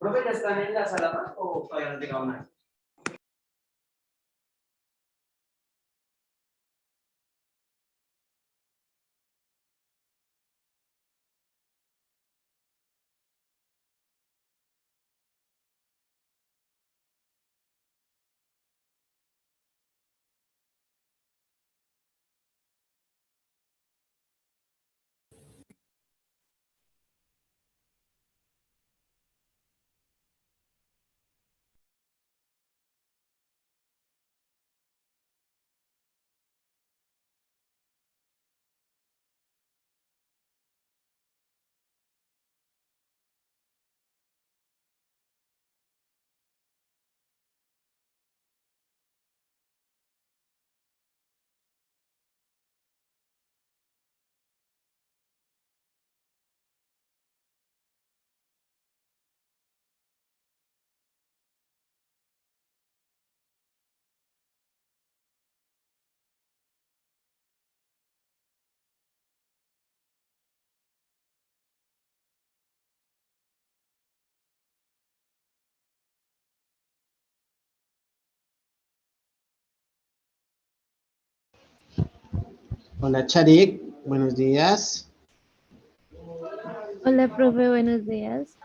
¿Profe, ya están en la sala más o todavía no llegado nada? Hola Charik, buenos días. Hola, profe, buenos días.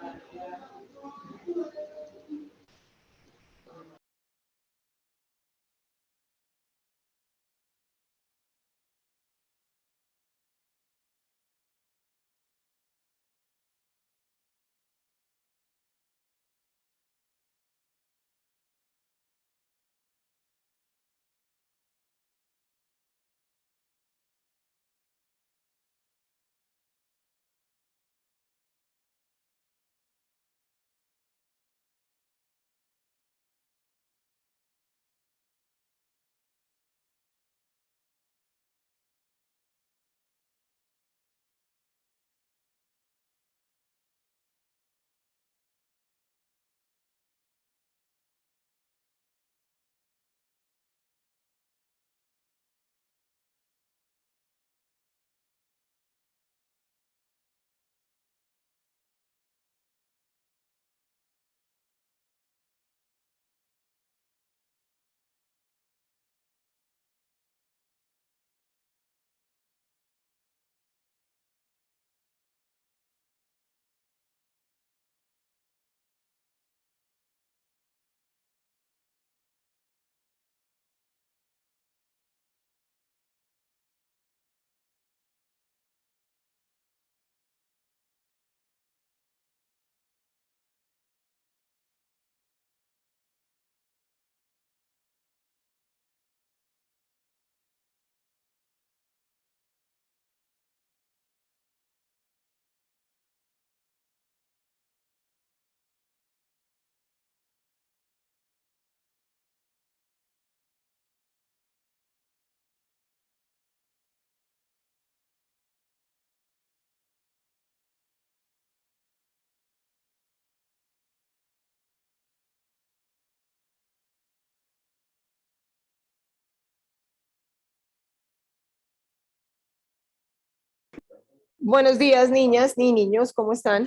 Buenos días, niñas y niños, ¿cómo están?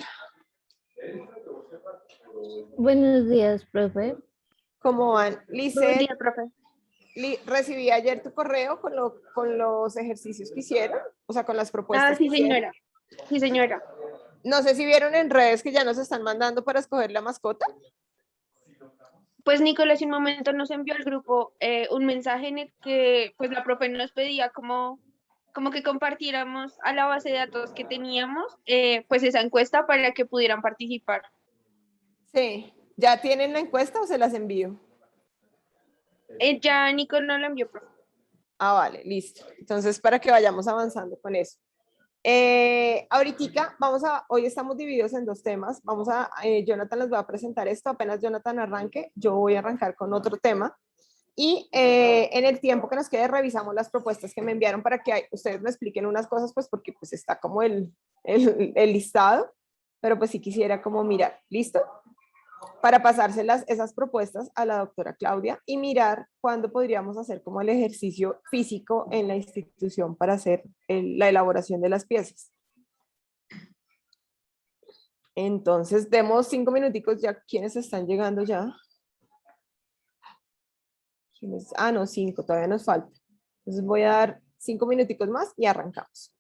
Buenos días, profe. ¿Cómo van? Buen Lice, día, profe. recibí ayer tu correo con los ejercicios que hicieron, o sea, con las propuestas Sí, que hicieron. señora. Sí, señora. No sé si vieron en redes que ya nos están mandando para escoger la mascota. Pues Nicolás en un momento nos envió al grupo un mensaje en el que pues la profe nos pedía como que compartiéramos a la base de datos que teníamos pues esa encuesta para que pudieran participar. Sí, ¿ya tienen la encuesta o se las envío? Ya Nico no la envió, profe. Ah, vale, listo. Entonces, para que vayamos avanzando con eso. Ahorita hoy estamos divididos en dos temas. Jonathan les va a presentar esto. Apenas Jonathan arranque, yo voy a arrancar con otro tema. Y en el tiempo que nos quede, revisamos las propuestas que me enviaron para que ustedes me expliquen unas cosas, pues porque pues está como el listado, pero pues sí quisiera como mirar. ¿Listo? Para pasárselas esas propuestas a la doctora Claudia y mirar cuándo podríamos hacer como el ejercicio físico en la institución para hacer la elaboración de las piezas. Entonces, demos 5 minuticos ya. ¿Quiénes están llegando ya? Ah, no, 5, todavía nos falta. Entonces voy a dar 5 minuticos más y arrancamos.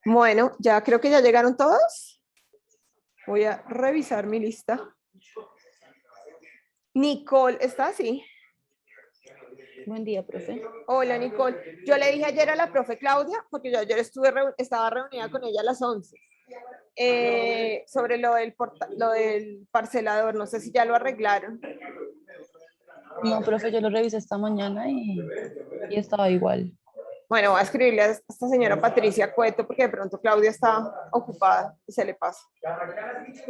Bueno, ya creo que ya llegaron todos. Voy a revisar mi lista. Nicole, ¿está así? Buen día, profe. Hola, Nicole. Yo le dije ayer a la profe Claudia, porque yo ayer estaba reunida con ella a las 11, sobre lo del parcelador. No sé si ya lo arreglaron. No, profe, yo lo revisé esta mañana y estaba igual. Bueno, voy a escribirle a esta señora Patricia Cueto, porque de pronto Claudia está ocupada y se le pasa.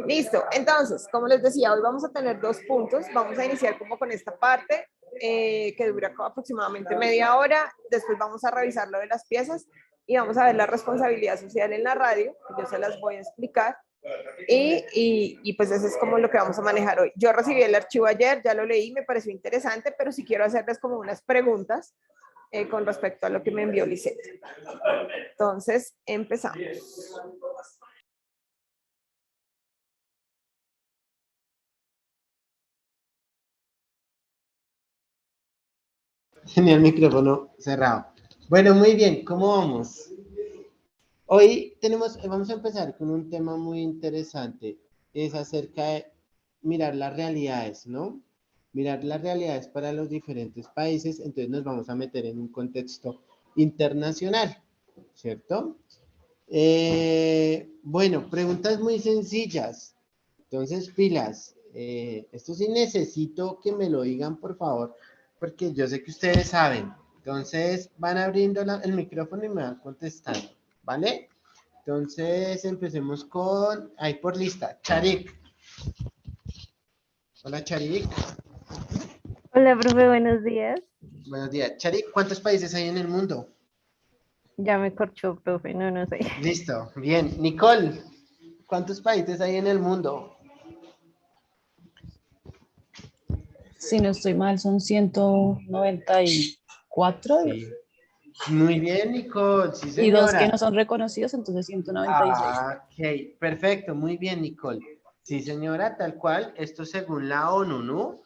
Listo. Entonces, como les decía, hoy vamos a tener 2 puntos. Vamos a iniciar como con esta parte, que dura aproximadamente media hora. Después vamos a revisar lo de las piezas y vamos a ver la responsabilidad social en la radio, que yo se las voy a explicar. Y pues eso es como lo que vamos a manejar hoy. Yo recibí el archivo ayer, ya lo leí, me pareció interesante, pero sí quiero hacerles como unas preguntas con respecto a lo que me envió Lisette. Entonces, empezamos. Tenía el micrófono cerrado. Bueno, muy bien, ¿cómo vamos? Hoy vamos a empezar con un tema muy interesante. Es acerca de mirar las realidades, ¿no? Mirar las realidades para los diferentes países. Entonces nos vamos a meter en un contexto internacional, ¿cierto? Bueno, preguntas muy sencillas. Entonces, pilas. Esto sí necesito que me lo digan, por favor, porque yo sé que ustedes saben. Entonces, van abriendo el micrófono y me van contestando, ¿vale? Entonces, empecemos con, ahí por lista, Charik. Hola, Charik. Hola, profe, buenos días. Buenos días. Charik, ¿cuántos países hay en el mundo? Ya me corchó, profe, no sé. Listo, bien. Nicole, ¿cuántos países hay en el mundo? Si no estoy mal, son 194 Sí. Muy bien, Nicole, sí, y 2 que señora. no son reconocidos, entonces 196. Ok, perfecto, muy bien, Nicole. Sí, señora, tal cual, esto según la ONU, ¿no?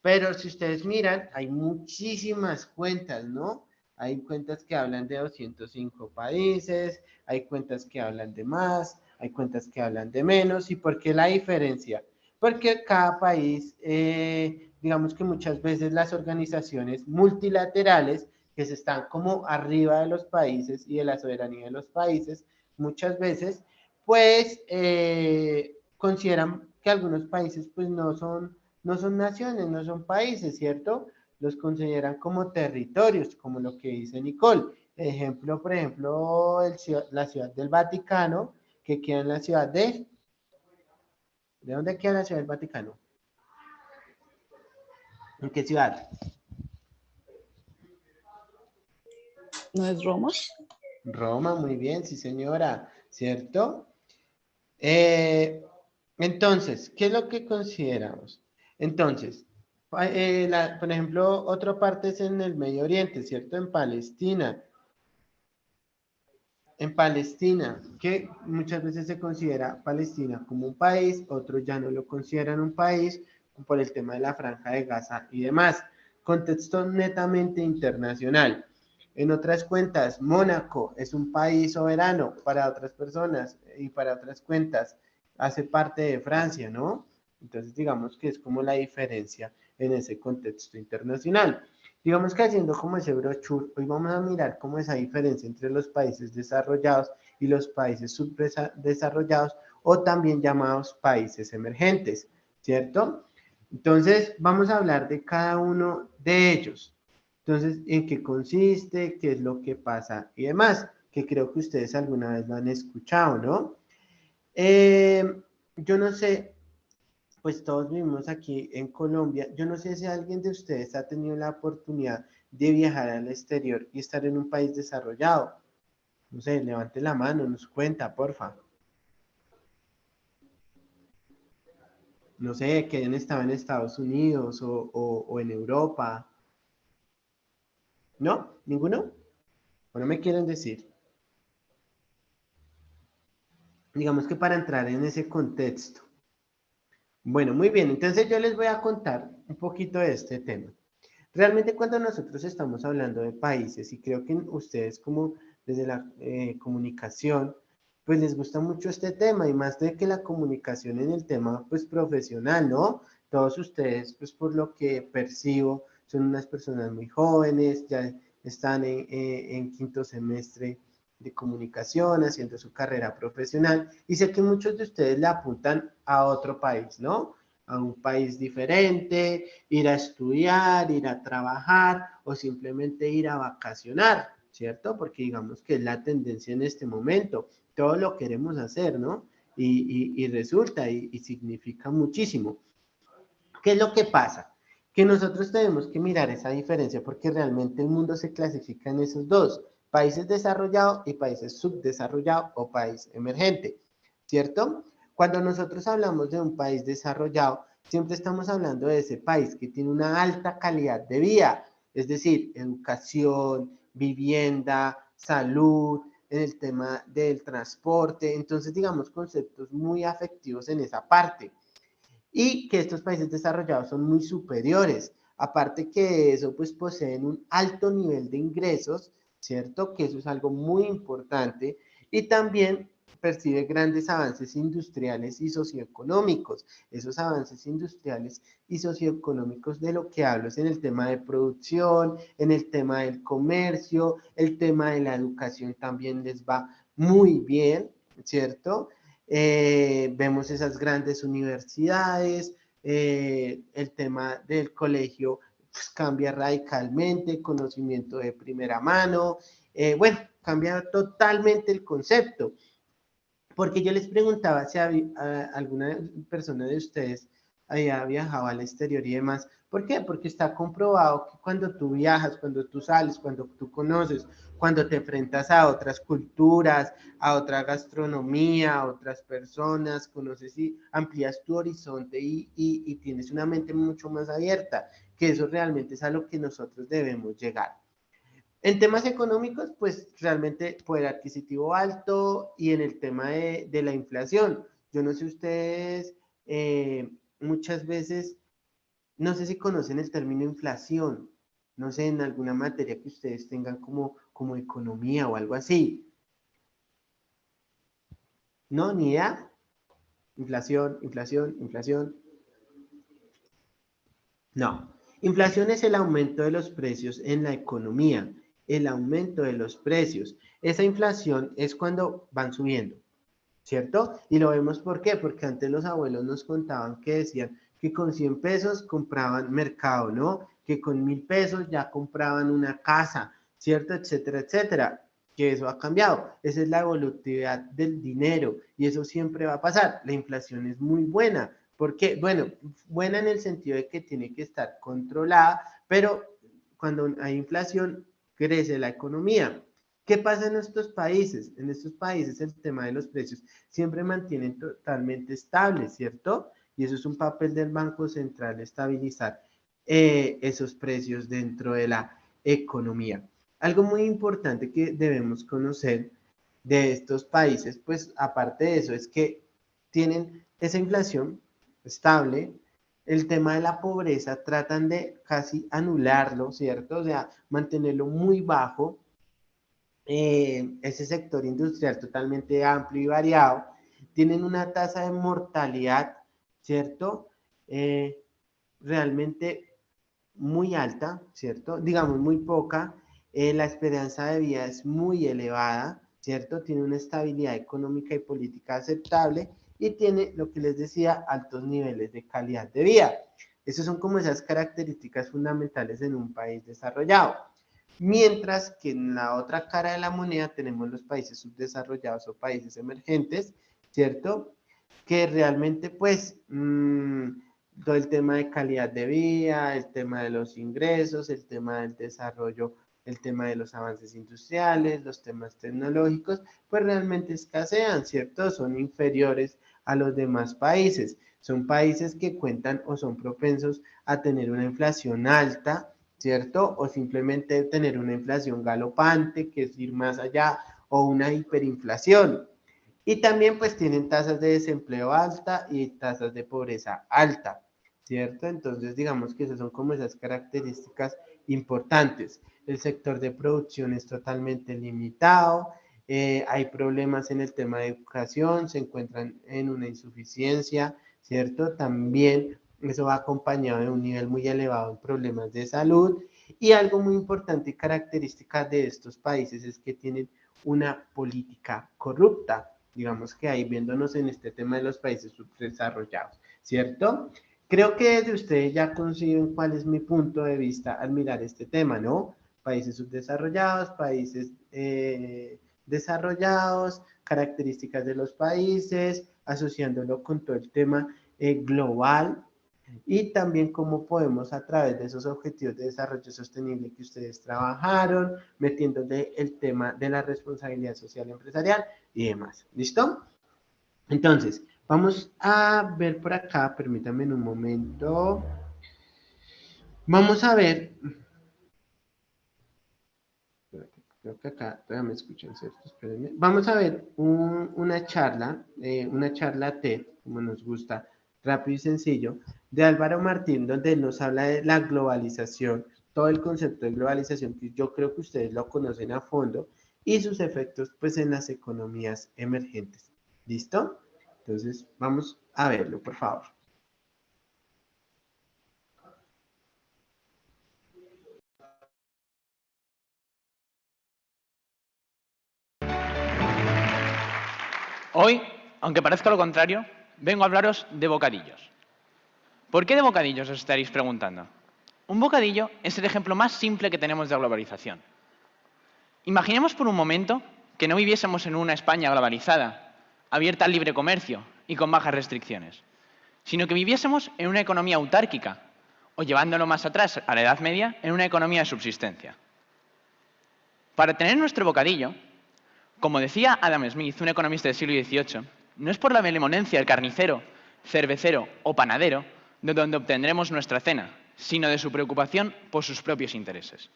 Pero si ustedes miran, hay muchísimas cuentas, ¿no? Hay cuentas que hablan de 205 países, hay cuentas que hablan de más, hay cuentas que hablan de menos. ¿Y por qué la diferencia? Porque cada país, digamos que muchas veces las organizaciones multilaterales que se están como arriba de los países y de la soberanía de los países, muchas veces, pues consideran que algunos países pues no son naciones, no son países, ¿cierto? Los consideran como territorios, como lo que dice Nicole. Ejemplo, por ejemplo, la ciudad del Vaticano, que queda en la ciudad de... ¿De dónde queda la ciudad del Vaticano? ¿En qué ciudad? ¿No es Roma? Roma, muy bien, sí señora, ¿cierto? Entonces, ¿qué es lo que consideramos? Entonces, por ejemplo, otra parte es en el Medio Oriente, ¿cierto? En Palestina. En Palestina, que muchas veces se considera Palestina como un país, otros ya no lo consideran un país por el tema de la Franja de Gaza y demás. Contexto netamente internacional. En otras cuentas, Mónaco es un país soberano para otras personas y para otras cuentas hace parte de Francia, ¿no? Entonces digamos que es como la diferencia en ese contexto internacional. Digamos que haciendo como ese brochure, hoy vamos a mirar cómo esa diferencia entre los países desarrollados y los países subdesarrollados o también llamados países emergentes, ¿cierto? Entonces, vamos a hablar de cada uno de ellos. Entonces, ¿en qué consiste? ¿Qué es lo que pasa? Y demás, que creo que ustedes alguna vez lo han escuchado, ¿no? Yo no sé, pues todos vivimos aquí en Colombia. Yo no sé si alguien de ustedes ha tenido la oportunidad de viajar al exterior y estar en un país desarrollado. No sé, levante la mano, nos cuenta, porfa. No sé, que hayan estado en Estados Unidos o en Europa. ¿No? ¿Ninguno? ¿O no me quieren decir? Digamos que para entrar en ese contexto. Bueno, muy bien, entonces yo les voy a contar un poquito de este tema. Realmente cuando nosotros estamos hablando de países, y creo que ustedes como desde la comunicación pues les gusta mucho este tema y más de que la comunicación en el tema pues profesional, ¿no? Todos ustedes, pues por lo que percibo, son unas personas muy jóvenes, ya están en quinto semestre de comunicación, haciendo su carrera profesional y sé que muchos de ustedes le apuntan a otro país, ¿no? A un país diferente, ir a estudiar, ir a trabajar o simplemente ir a vacacionar, ¿cierto? Porque digamos que es la tendencia en este momento, todo lo queremos hacer, ¿no? Y resulta y significa muchísimo. ¿Qué es lo que pasa? Que nosotros tenemos que mirar esa diferencia porque realmente el mundo se clasifica en esos dos, países desarrollados y países subdesarrollados o país emergente, ¿cierto? Cuando nosotros hablamos de un país desarrollado, siempre estamos hablando de ese país que tiene una alta calidad de vida, es decir, educación, vivienda, salud, en el tema del transporte, entonces digamos conceptos muy afectivos en esa parte y que estos países desarrollados son muy superiores. Aparte que eso, pues poseen un alto nivel de ingresos, ¿cierto? Que eso es algo muy importante. Y también percibe grandes avances industriales y socioeconómicos. Esos avances industriales y socioeconómicos de lo que hablo es en el tema de producción, en el tema del comercio, el tema de la educación también les va muy bien, ¿cierto? Vemos esas grandes universidades, el tema del colegio pues, cambia radicalmente, conocimiento de primera mano, bueno, cambia totalmente el concepto. Porque yo les preguntaba si alguna persona de ustedes había viajado al exterior y demás. ¿Por qué? Porque está comprobado que cuando tú viajas, cuando tú sales, cuando tú conoces, cuando te enfrentas a otras culturas, a otra gastronomía, a otras personas, conoces y amplías tu horizonte y tienes una mente mucho más abierta, que eso realmente es a lo que nosotros debemos llegar. En temas económicos, pues realmente poder adquisitivo alto y en el tema de la inflación. Yo no sé ustedes, muchas veces, no sé si conocen el término inflación, no sé, en alguna materia que ustedes tengan como economía o algo así. ¿No? ¿Ni idea? Inflación, inflación, inflación. No, inflación es el aumento de los precios en la economía, el aumento de los precios. Esa inflación es cuando van subiendo, ¿cierto? Y lo vemos ¿por qué? Porque antes los abuelos nos contaban que decían que con 100 pesos compraban mercado, ¿no? Que con 1000 pesos ya compraban una casa, ¿cierto? Etcétera, etcétera. Que eso ha cambiado. Esa es la evolutividad del dinero y eso siempre va a pasar. La inflación es muy buena. Porque, bueno, buena en el sentido de que tiene que estar controlada, pero cuando hay inflación crece la economía. ¿Qué pasa en estos países? En estos países el tema de los precios siempre mantienen totalmente estables, ¿cierto? Y eso es un papel del Banco Central, estabilizar esos precios dentro de la economía. Algo muy importante que debemos conocer de estos países, pues aparte de eso, es que tienen esa inflación estable, el tema de la pobreza tratan de casi anularlo, ¿cierto? O sea, mantenerlo muy bajo, ese sector industrial totalmente amplio y variado, tienen una tasa de mortalidad, ¿cierto? Realmente muy alta, ¿cierto? Digamos muy poca, la esperanza de vida es muy elevada, ¿cierto? Tiene una estabilidad económica y política aceptable y tiene, lo que les decía, altos niveles de calidad de vida. Esas son como esas características fundamentales en un país desarrollado. Mientras que en la otra cara de la moneda tenemos los países subdesarrollados o países emergentes, ¿cierto? Que realmente pues todo el tema de calidad de vida, el tema de los ingresos, el tema del desarrollo, el tema de los avances industriales, los temas tecnológicos, pues realmente escasean, ¿cierto? Son inferiores a los demás países. Son países que cuentan o son propensos a tener una inflación alta, ¿cierto? O simplemente tener una inflación galopante, que es ir más allá, o una hiperinflación. Y también pues tienen tasas de desempleo alta y tasas de pobreza alta, ¿cierto? Entonces digamos que esas son como esas características importantes. El sector de producción es totalmente limitado, hay problemas en el tema de educación, se encuentran en una insuficiencia, ¿cierto? También eso va acompañado de un nivel muy elevado en problemas de salud y algo muy importante y característica de estos países es que tienen una política corrupta, digamos que ahí viéndonos en este tema de los países subdesarrollados, ¿cierto? Creo que desde ustedes ya consiguen cuál es mi punto de vista al mirar este tema, ¿no? Países subdesarrollados, países desarrollados, características de los países, asociándolo con todo el tema global y también cómo podemos a través de esos objetivos de desarrollo sostenible que ustedes trabajaron, metiéndole el tema de la responsabilidad social empresarial y demás. ¿Listo? Entonces, vamos a ver por acá, permítanme en un momento. Vamos a ver. Creo que acá todavía me escuchan, ¿cierto? Espérenme. Vamos a ver una charla TED, como nos gusta, rápido y sencillo, de Álvaro Martín, donde él nos habla de la globalización, todo el concepto de globalización, que yo creo que ustedes lo conocen a fondo, y sus efectos pues en las economías emergentes. ¿Listo? Entonces, vamos a verlo, por favor. Hoy, aunque parezca lo contrario, vengo a hablaros de bocadillos. ¿Por qué de bocadillos os estaréis preguntando? Un bocadillo es el ejemplo más simple que tenemos de globalización. Imaginemos por un momento que no viviésemos en una España globalizada, abierta al libre comercio y con bajas restricciones, sino que viviésemos en una economía autárquica, o llevándolo más atrás, a la Edad Media, en una economía de subsistencia. Para tener nuestro bocadillo, como decía Adam Smith, un economista del siglo XVIII, no es por la benevolencia del carnicero, cervecero o panadero de donde obtendremos nuestra cena, sino de su preocupación por sus propios intereses.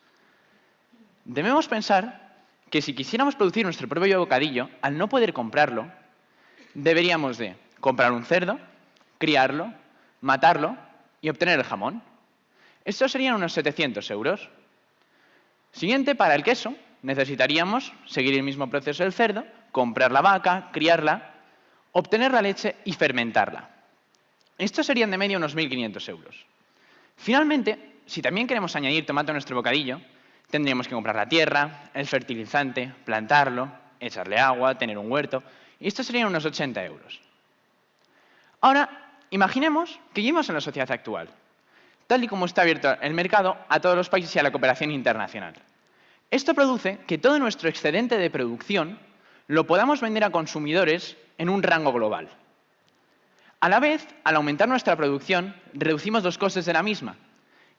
Debemos pensar que si quisiéramos producir nuestro propio bocadillo, al no poder comprarlo, deberíamos de comprar un cerdo, criarlo, matarlo y obtener el jamón. Estos serían unos 700 euros. Siguiente, para el queso, necesitaríamos seguir el mismo proceso del cerdo, comprar la vaca, criarla, obtener la leche y fermentarla. Estos serían de media unos 1.500 euros. Finalmente, si también queremos añadir tomate a nuestro bocadillo, tendríamos que comprar la tierra, el fertilizante, plantarlo, echarle agua, tener un huerto, y estos serían unos 80 euros. Ahora, imaginemos que vivimos en la sociedad actual, tal y como está abierto el mercado a todos los países y a la cooperación internacional. Esto produce que todo nuestro excedente de producción lo podamos vender a consumidores en un rango global. A la vez, al aumentar nuestra producción, reducimos los costes de la misma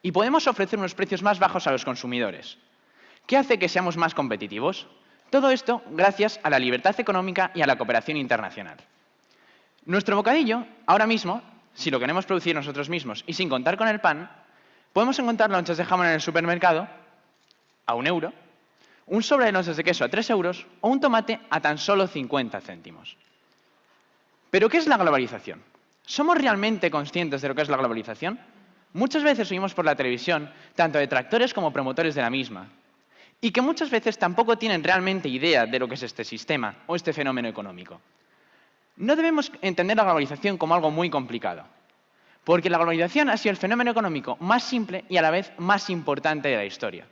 y podemos ofrecer unos precios más bajos a los consumidores. ¿Qué hace que seamos más competitivos? Todo esto gracias a la libertad económica y a la cooperación internacional. Nuestro bocadillo, ahora mismo, si lo queremos producir nosotros mismos y sin contar con el pan, podemos encontrar lonchas de jamón en el supermercado a 1 euro, un sobre de lonchas de queso a 3 euros o un tomate a tan solo 50 céntimos. ¿Pero qué es la globalización? ¿Somos realmente conscientes de lo que es la globalización? Muchas veces oímos por la televisión tanto detractores como promotores de la misma, y que muchas veces tampoco tienen realmente idea de lo que es este sistema o este fenómeno económico. No debemos entender la globalización como algo muy complicado, porque la globalización ha sido el fenómeno económico más simple y a la vez más importante de la historia.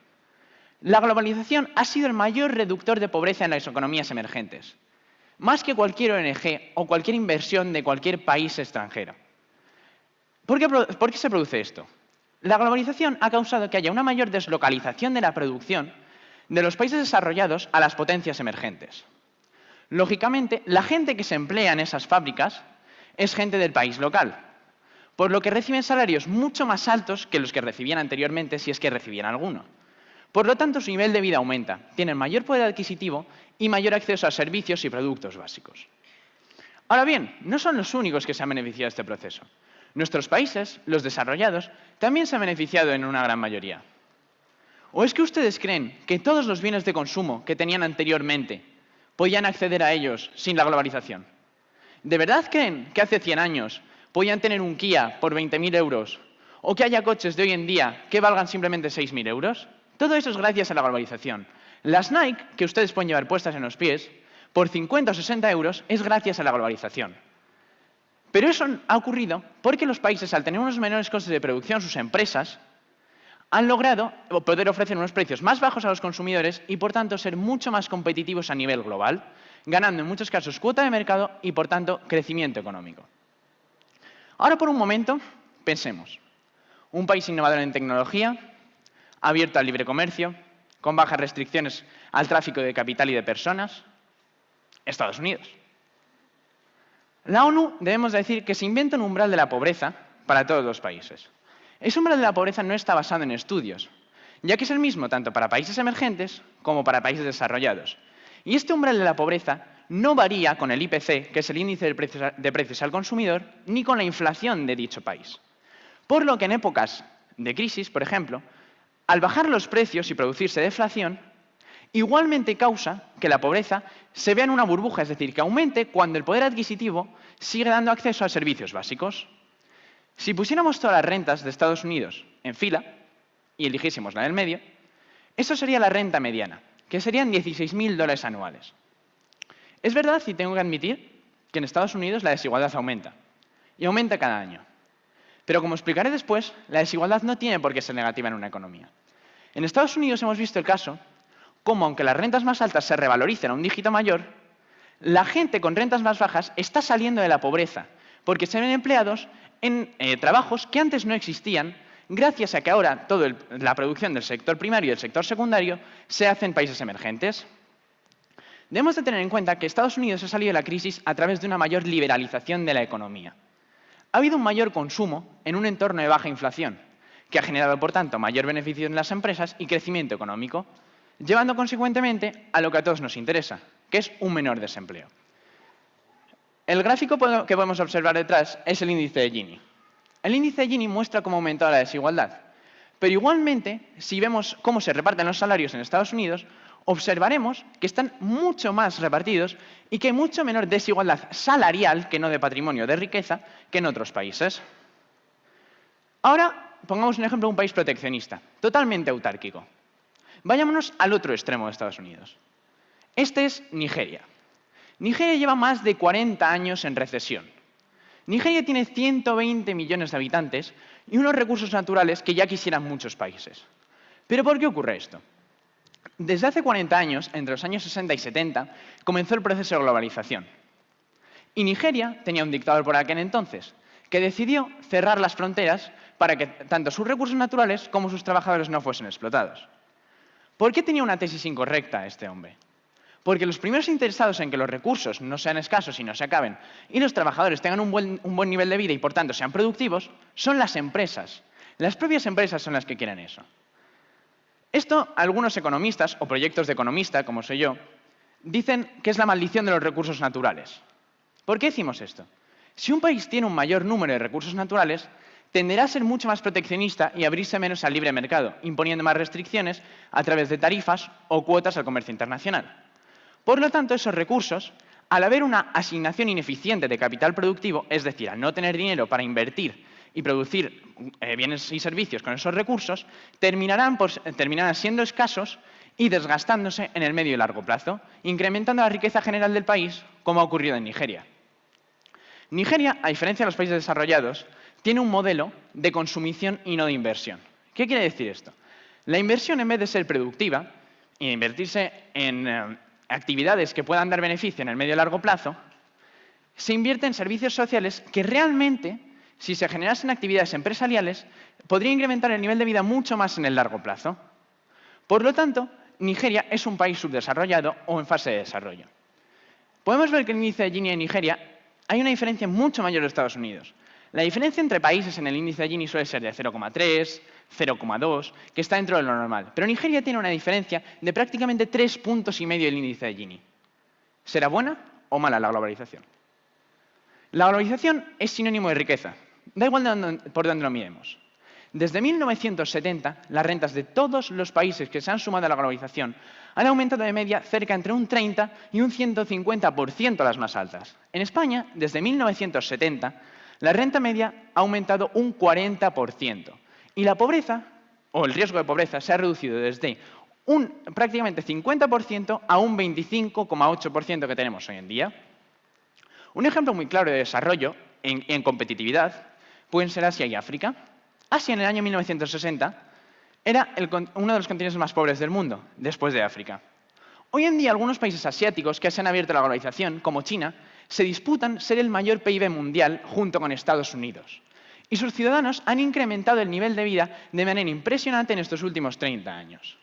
La globalización ha sido el mayor reductor de pobreza en las economías emergentes, más que cualquier ONG o cualquier inversión de cualquier país extranjero. ¿Por qué se produce esto? La globalización ha causado que haya una mayor deslocalización de la producción de los países desarrollados a las potencias emergentes. Lógicamente, la gente que se emplea en esas fábricas es gente del país local, por lo que reciben salarios mucho más altos que los que recibían anteriormente, si es que recibían alguno. Por lo tanto, su nivel de vida aumenta, tienen mayor poder adquisitivo y mayor acceso a servicios y productos básicos. Ahora bien, no son los únicos que se han beneficiado de este proceso. Nuestros países, los desarrollados, también se han beneficiado en una gran mayoría. ¿O es que ustedes creen que todos los bienes de consumo que tenían anteriormente podían acceder a ellos sin la globalización? ¿De verdad creen que hace 100 años podían tener un Kia por 20.000 euros o que haya coches de hoy en día que valgan simplemente 6.000 euros? Todo eso es gracias a la globalización. Las Nike, que ustedes pueden llevar puestas en los pies, por 50 o 60 euros, es gracias a la globalización. Pero eso ha ocurrido porque los países, al tener unos menores costes de producción, sus empresas, han logrado poder ofrecer unos precios más bajos a los consumidores y, por tanto, ser mucho más competitivos a nivel global, ganando en muchos casos cuota de mercado y, por tanto, crecimiento económico. Ahora, por un momento, pensemos. Un país innovador en tecnología, abierto al libre comercio, con bajas restricciones al tráfico de capital y de personas, Estados Unidos. La ONU, debemos decir, que se inventa un umbral de la pobreza para todos los países. Ese umbral de la pobreza no está basado en estudios, ya que es el mismo tanto para países emergentes como para países desarrollados. Y este umbral de la pobreza no varía con el IPC, que es el índice de precios al consumidor, ni con la inflación de dicho país. Por lo que en épocas de crisis, por ejemplo, al bajar los precios y producirse deflación, igualmente causa que la pobreza se vea en una burbuja, es decir, que aumente cuando el poder adquisitivo sigue dando acceso a servicios básicos. Si pusiéramos todas las rentas de Estados Unidos en fila y eligiésemos la del medio, eso sería la renta mediana, que serían $16.000 anuales. Es verdad, y tengo que admitir, que en Estados Unidos la desigualdad aumenta, y aumenta cada año. Pero como explicaré después, la desigualdad no tiene por qué ser negativa en una economía. En Estados Unidos hemos visto el caso como, aunque las rentas más altas se revaloricen a un dígito mayor, la gente con rentas más bajas está saliendo de la pobreza, porque se ven empleados en trabajos que antes no existían, gracias a que ahora toda la producción del sector primario y del sector secundario se hace en países emergentes. Debemos de tener en cuenta que Estados Unidos ha salido de la crisis a través de una mayor liberalización de la economía. Ha habido un mayor consumo en un entorno de baja inflación, que ha generado, por tanto, mayor beneficio en las empresas y crecimiento económico, llevando consecuentemente a lo que a todos nos interesa, que es un menor desempleo. El gráfico que podemos observar detrás es el índice de Gini. El índice de Gini muestra cómo ha aumentado la desigualdad, pero igualmente, si vemos cómo se reparten los salarios en Estados Unidos, observaremos que están mucho más repartidos y que hay mucho menor desigualdad salarial, que no de patrimonio, de riqueza, que en otros países. Ahora, pongamos un ejemplo de un país proteccionista, totalmente autárquico. Vayámonos al otro extremo de Estados Unidos. Este es Nigeria. Nigeria lleva más de 40 años en recesión. Nigeria tiene 120 millones de habitantes y unos recursos naturales que ya quisieran muchos países. ¿Pero por qué ocurre esto? Desde hace 40 años, entre los años 60 y 70, comenzó el proceso de globalización. Y Nigeria tenía un dictador por aquel entonces, que decidió cerrar las fronteras para que tanto sus recursos naturales como sus trabajadores no fuesen explotados. ¿Por qué tenía una tesis incorrecta este hombre? Porque los primeros interesados en que los recursos no sean escasos y no se acaben, y los trabajadores tengan un buen nivel de vida y, por tanto, sean productivos, son las empresas. Las propias empresas son las que quieren eso. Esto, algunos economistas, o proyectos de economista, como soy yo, dicen que es la maldición de los recursos naturales. ¿Por qué decimos esto? Si un país tiene un mayor número de recursos naturales, tenderá a ser mucho más proteccionista y abrirse menos al libre mercado, imponiendo más restricciones a través de tarifas o cuotas al comercio internacional. Por lo tanto, esos recursos, al haber una asignación ineficiente de capital productivo, es decir, al no tener dinero para invertir y producir bienes y servicios con esos recursos, terminarán siendo escasos y desgastándose en el medio y largo plazo, incrementando la riqueza general del país, como ha ocurrido en Nigeria. Nigeria, a diferencia de los países desarrollados, tiene un modelo de consumición y no de inversión. ¿Qué quiere decir esto? La inversión, en vez de ser productiva y de invertirse en actividades que puedan dar beneficio en el medio y largo plazo, se invierte en servicios sociales que realmente, si se generasen actividades empresariales, podría incrementar el nivel de vida mucho más en el largo plazo. Por lo tanto, Nigeria es un país subdesarrollado o en fase de desarrollo. Podemos ver que en el índice de Gini en Nigeria hay una diferencia mucho mayor de Estados Unidos. La diferencia entre países en el índice de Gini suele ser de 0,3, 0,2, que está dentro de lo normal. Pero Nigeria tiene una diferencia de prácticamente 3 puntos y medio del índice de Gini. ¿Será buena o mala la globalización? La globalización es sinónimo de riqueza. Da igual por dónde lo miremos. Desde 1970, las rentas de todos los países que se han sumado a la globalización han aumentado de media cerca entre un 30 y un 150% las más altas. En España, desde 1970, la renta media ha aumentado un 40%. Y la pobreza, o el riesgo de pobreza, se ha reducido desde prácticamente 50% a un 25,8% que tenemos hoy en día. Un ejemplo muy claro de desarrollo en competitividad pueden ser Asia y África. Asia en el año 1960 era uno de los continentes más pobres del mundo, después de África. Hoy en día algunos países asiáticos que se han abierto a la globalización, como China, se disputan ser el mayor PIB mundial junto con Estados Unidos. Y sus ciudadanos han incrementado el nivel de vida de manera impresionante en estos últimos 30 años.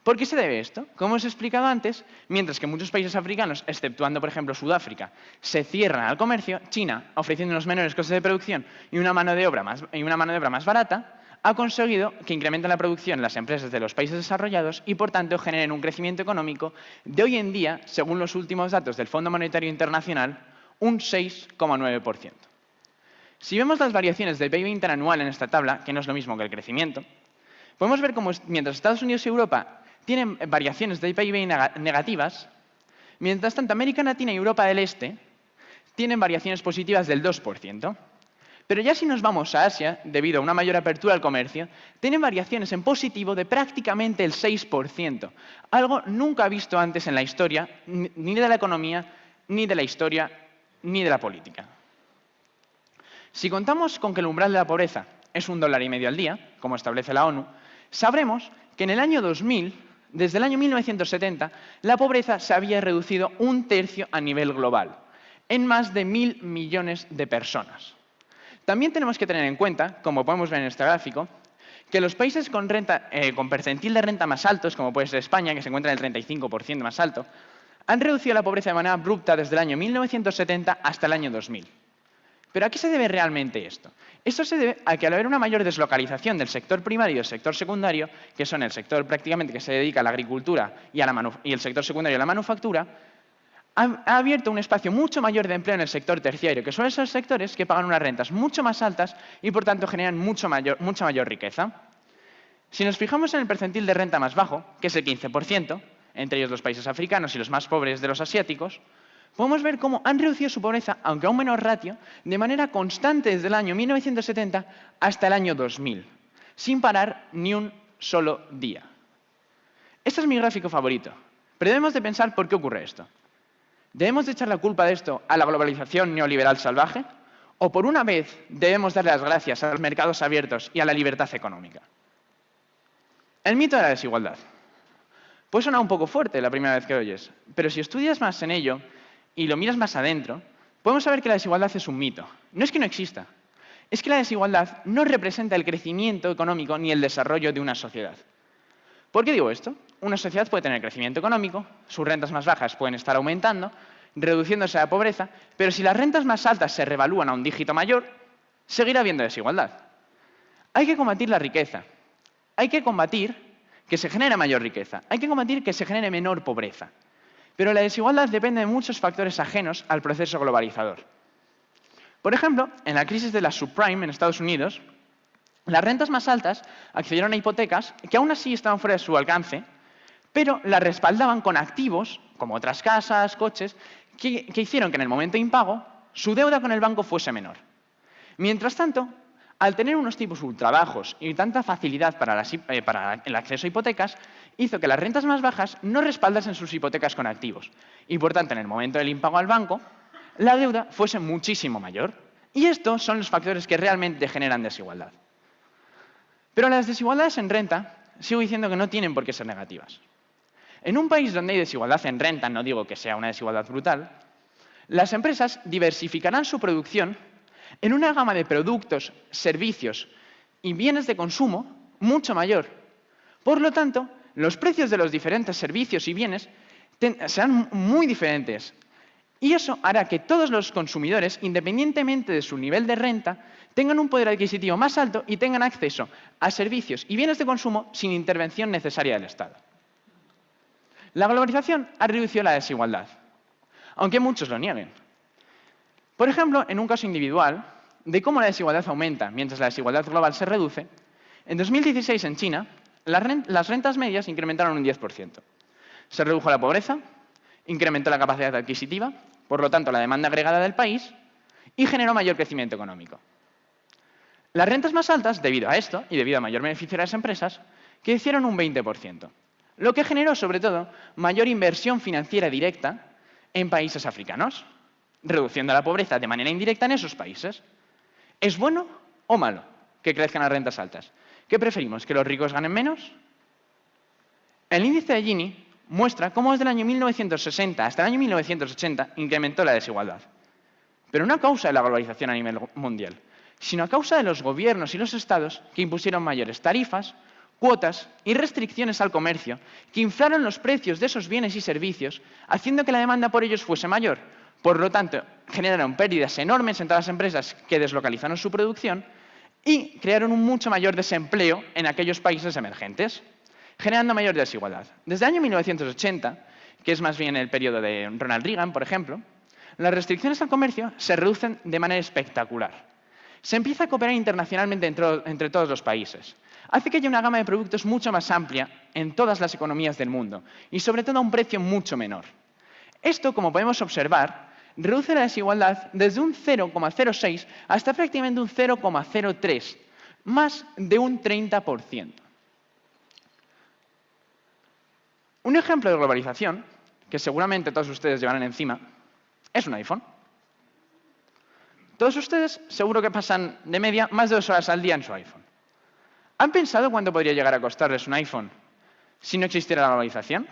¿Por qué se debe esto? Como os he explicado antes, mientras que muchos países africanos, exceptuando por ejemplo Sudáfrica, se cierran al comercio, China, ofreciendo unos menores costes de producción y una mano de obra más barata, ha conseguido que incrementen la producción las empresas de los países desarrollados y, por tanto, generen un crecimiento económico de hoy en día, según los últimos datos del Fondo Monetario Internacional, un 6,9%. Si vemos las variaciones del PIB interanual en esta tabla, que no es lo mismo que el crecimiento, podemos ver cómo mientras Estados Unidos y Europa tienen variaciones del PIB negativas, mientras tanto América Latina y Europa del Este tienen variaciones positivas del 2%. Pero ya si nos vamos a Asia, debido a una mayor apertura al comercio, tienen variaciones en positivo de prácticamente el 6%, algo nunca visto antes en la historia, ni de la economía, ni de la historia, ni de la política. Si contamos con que el umbral de la pobreza es $1,50 al día, como establece la ONU, sabremos que en el año 2000, desde el año 1970, la pobreza se había reducido 1/3 a nivel global, en más de 1.000 millones de personas. También tenemos que tener en cuenta, como podemos ver en este gráfico, que los países con percentil de renta más altos, como puede ser España, que se encuentra en el 35% más alto, han reducido la pobreza de manera abrupta desde el año 1970 hasta el año 2000. ¿Pero a qué se debe realmente esto? Esto se debe a que al haber una mayor deslocalización del sector primario y del sector secundario, que son el sector prácticamente que se dedica a la agricultura y el sector secundario a la manufactura, ha abierto un espacio mucho mayor de empleo en el sector terciario, que suelen ser sectores que pagan unas rentas mucho más altas y, por tanto, generan mucha mayor riqueza. Si nos fijamos en el percentil de renta más bajo, que es el 15%, entre ellos los países africanos y los más pobres de los asiáticos, podemos ver cómo han reducido su pobreza, aunque a un menor ratio, de manera constante desde el año 1970 hasta el año 2000, sin parar ni un solo día. Este es mi gráfico favorito, pero debemos de pensar por qué ocurre esto. ¿Debemos de echar la culpa de esto a la globalización neoliberal salvaje? ¿O por una vez debemos darle las gracias a los mercados abiertos y a la libertad económica? El mito de la desigualdad. Puede sonar un poco fuerte la primera vez que oyes, pero si estudias más en ello y lo miras más adentro, podemos saber que la desigualdad es un mito. No es que no exista, es que la desigualdad no representa el crecimiento económico ni el desarrollo de una sociedad. ¿Por qué digo esto? Una sociedad puede tener crecimiento económico, sus rentas más bajas pueden estar aumentando, reduciéndose la pobreza, pero si las rentas más altas se revalúan a un dígito mayor, seguirá habiendo desigualdad. Hay que combatir la riqueza, hay que combatir que se genere mayor riqueza, hay que combatir que se genere menor pobreza. Pero la desigualdad depende de muchos factores ajenos al proceso globalizador. Por ejemplo, en la crisis de la subprime en Estados Unidos, las rentas más altas accedieron a hipotecas que aún así estaban fuera de su alcance, pero las respaldaban con activos, como otras casas, coches, que hicieron que en el momento de impago su deuda con el banco fuese menor. Mientras tanto, al tener unos tipos ultrabajos y tanta facilidad para el acceso a hipotecas, hizo que las rentas más bajas no respaldasen sus hipotecas con activos y, por tanto, en el momento del impago al banco, la deuda fuese muchísimo mayor. Y estos son los factores que realmente generan desigualdad. Pero las desigualdades en renta, sigo diciendo que no tienen por qué ser negativas. En un país donde hay desigualdad en renta, no digo que sea una desigualdad brutal, las empresas diversificarán su producción en una gama de productos, servicios y bienes de consumo mucho mayor. Por lo tanto, los precios de los diferentes servicios y bienes serán muy diferentes. Y eso hará que todos los consumidores, independientemente de su nivel de renta, tengan un poder adquisitivo más alto y tengan acceso a servicios y bienes de consumo sin intervención necesaria del Estado. La globalización ha reducido la desigualdad, aunque muchos lo nieguen. Por ejemplo, en un caso individual, de cómo la desigualdad aumenta mientras la desigualdad global se reduce, en 2016 en China, las rentas medias incrementaron un 10%. Se redujo la pobreza, incrementó la capacidad adquisitiva, por lo tanto la demanda agregada del país, y generó mayor crecimiento económico. Las rentas más altas, debido a esto y debido a mayor beneficio de las empresas, crecieron un 20%. lo que generó, sobre todo, mayor inversión financiera directa en países africanos, reduciendo la pobreza de manera indirecta en esos países. ¿Es bueno o malo que crezcan las rentas altas? ¿Qué preferimos? ¿Que los ricos ganen menos? El índice de Gini muestra cómo desde el año 1960 hasta el año 1980 incrementó la desigualdad. Pero no a causa de la globalización a nivel mundial, sino a causa de los gobiernos y los estados que impusieron mayores tarifas, cuotas y restricciones al comercio, que inflaron los precios de esos bienes y servicios, haciendo que la demanda por ellos fuese mayor. Por lo tanto, generaron pérdidas enormes en todas las empresas que deslocalizaron su producción y crearon un mucho mayor desempleo en aquellos países emergentes, generando mayor desigualdad. Desde el año 1980, que es más bien el periodo de Ronald Reagan, por ejemplo, las restricciones al comercio se reducen de manera espectacular. Se empieza a cooperar internacionalmente entre todos los países. Hace que haya una gama de productos mucho más amplia en todas las economías del mundo y sobre todo a un precio mucho menor. Esto, como podemos observar, reduce la desigualdad desde un 0,06 hasta prácticamente un 0,03, más de un 30%. Un ejemplo de globalización, que seguramente todos ustedes llevarán encima, es un iPhone. Todos ustedes seguro que pasan de media más de 2 horas al día en su iPhone. ¿Han pensado cuánto podría llegar a costarles un iPhone si no existiera la globalización?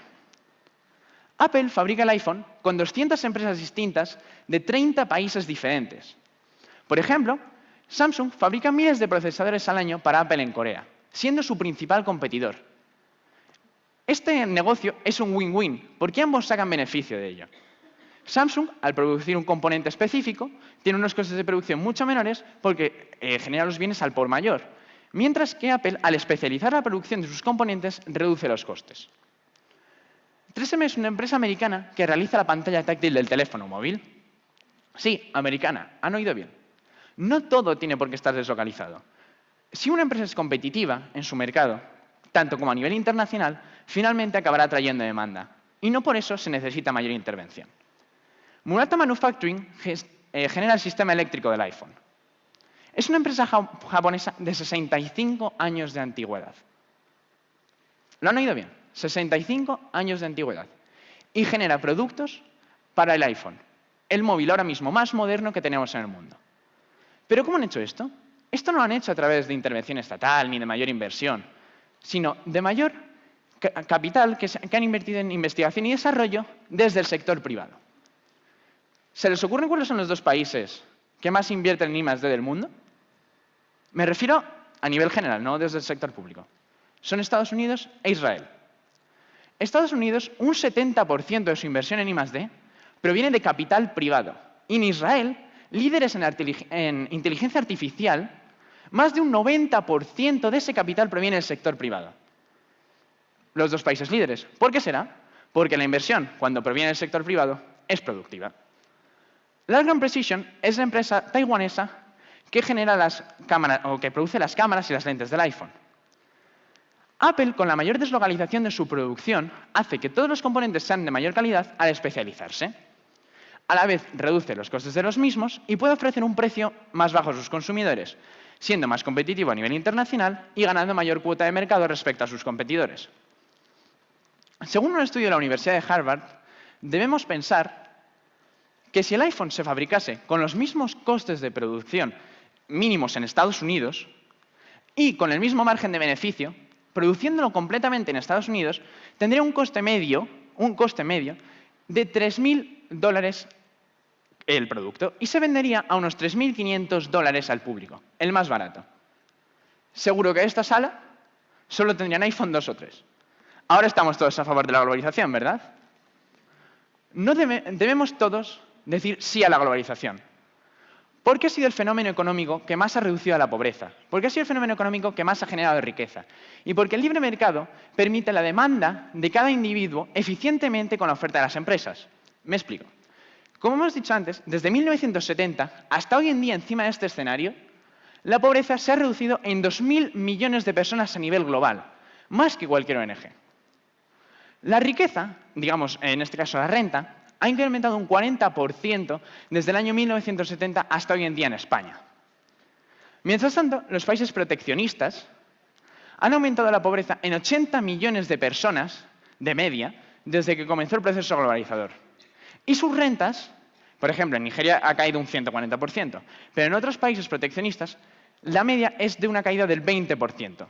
Apple fabrica el iPhone con 200 empresas distintas de 30 países diferentes. Por ejemplo, Samsung fabrica miles de procesadores al año para Apple en Corea, siendo su principal competidor. Este negocio es un win-win, porque ambos sacan beneficio de ello. Samsung, al producir un componente específico, tiene unos costes de producción mucho menores porque genera los bienes al por mayor, mientras que Apple, al especializar la producción de sus componentes, reduce los costes. 3M es una empresa americana que realiza la pantalla táctil del teléfono móvil. Sí, americana, han oído bien. No todo tiene por qué estar deslocalizado. Si una empresa es competitiva en su mercado, tanto como a nivel internacional, finalmente acabará atrayendo demanda. Y no por eso se necesita mayor intervención. Murata Manufacturing genera el sistema eléctrico del iPhone. Es una empresa japonesa de 65 años de antigüedad. ¿Lo han oído bien? 65 años de antigüedad. Y genera productos para el iPhone, el móvil ahora mismo más moderno que tenemos en el mundo. ¿Pero cómo han hecho esto? Esto no lo han hecho a través de intervención estatal ni de mayor inversión, sino de mayor capital que han invertido en investigación y desarrollo desde el sector privado. ¿Se les ocurren cuáles son los 2 países que más invierten en I+D del mundo? Me refiero a nivel general, no desde el sector público. Son Estados Unidos e Israel. Estados Unidos, un 70% de su inversión en I+D proviene de capital privado. Y en Israel, líderes en inteligencia artificial, más de un 90% de ese capital proviene del sector privado. Los 2 países líderes. ¿Por qué será? Porque la inversión, cuando proviene del sector privado, es productiva. Largan Precision es la empresa taiwanesa que genera las cámaras, o que produce las cámaras y las lentes del iPhone. Apple, con la mayor deslocalización de su producción, hace que todos los componentes sean de mayor calidad al especializarse. A la vez, reduce los costes de los mismos y puede ofrecer un precio más bajo a sus consumidores, siendo más competitivo a nivel internacional y ganando mayor cuota de mercado respecto a sus competidores. Según un estudio de la Universidad de Harvard, debemos pensar que si el iPhone se fabricase con los mismos costes de producción mínimos en Estados Unidos y con el mismo margen de beneficio, produciéndolo completamente en Estados Unidos, tendría un coste medio de $3.000 el producto y se vendería a unos $3.500 al público, el más barato. Seguro que esta sala solo tendrían iPhone 2 o 3. Ahora estamos todos a favor de la globalización, ¿verdad? No debemos todos decir sí a la globalización. Porque ha sido el fenómeno económico que más ha reducido a la pobreza. Porque ha sido el fenómeno económico que más ha generado riqueza. Y porque el libre mercado permite la demanda de cada individuo eficientemente con la oferta de las empresas. Me explico. Como hemos dicho antes, desde 1970 hasta hoy en día, encima de este escenario, la pobreza se ha reducido en 2.000 millones de personas a nivel global, más que cualquier ONG. La riqueza, digamos en este caso la renta, ha incrementado un 40% desde el año 1970 hasta hoy en día en España. Mientras tanto, los países proteccionistas han aumentado la pobreza en 80 millones de personas de media, desde que comenzó el proceso globalizador. Y sus rentas, por ejemplo, en Nigeria ha caído un 140%, pero en otros países proteccionistas la media es de una caída del 20%.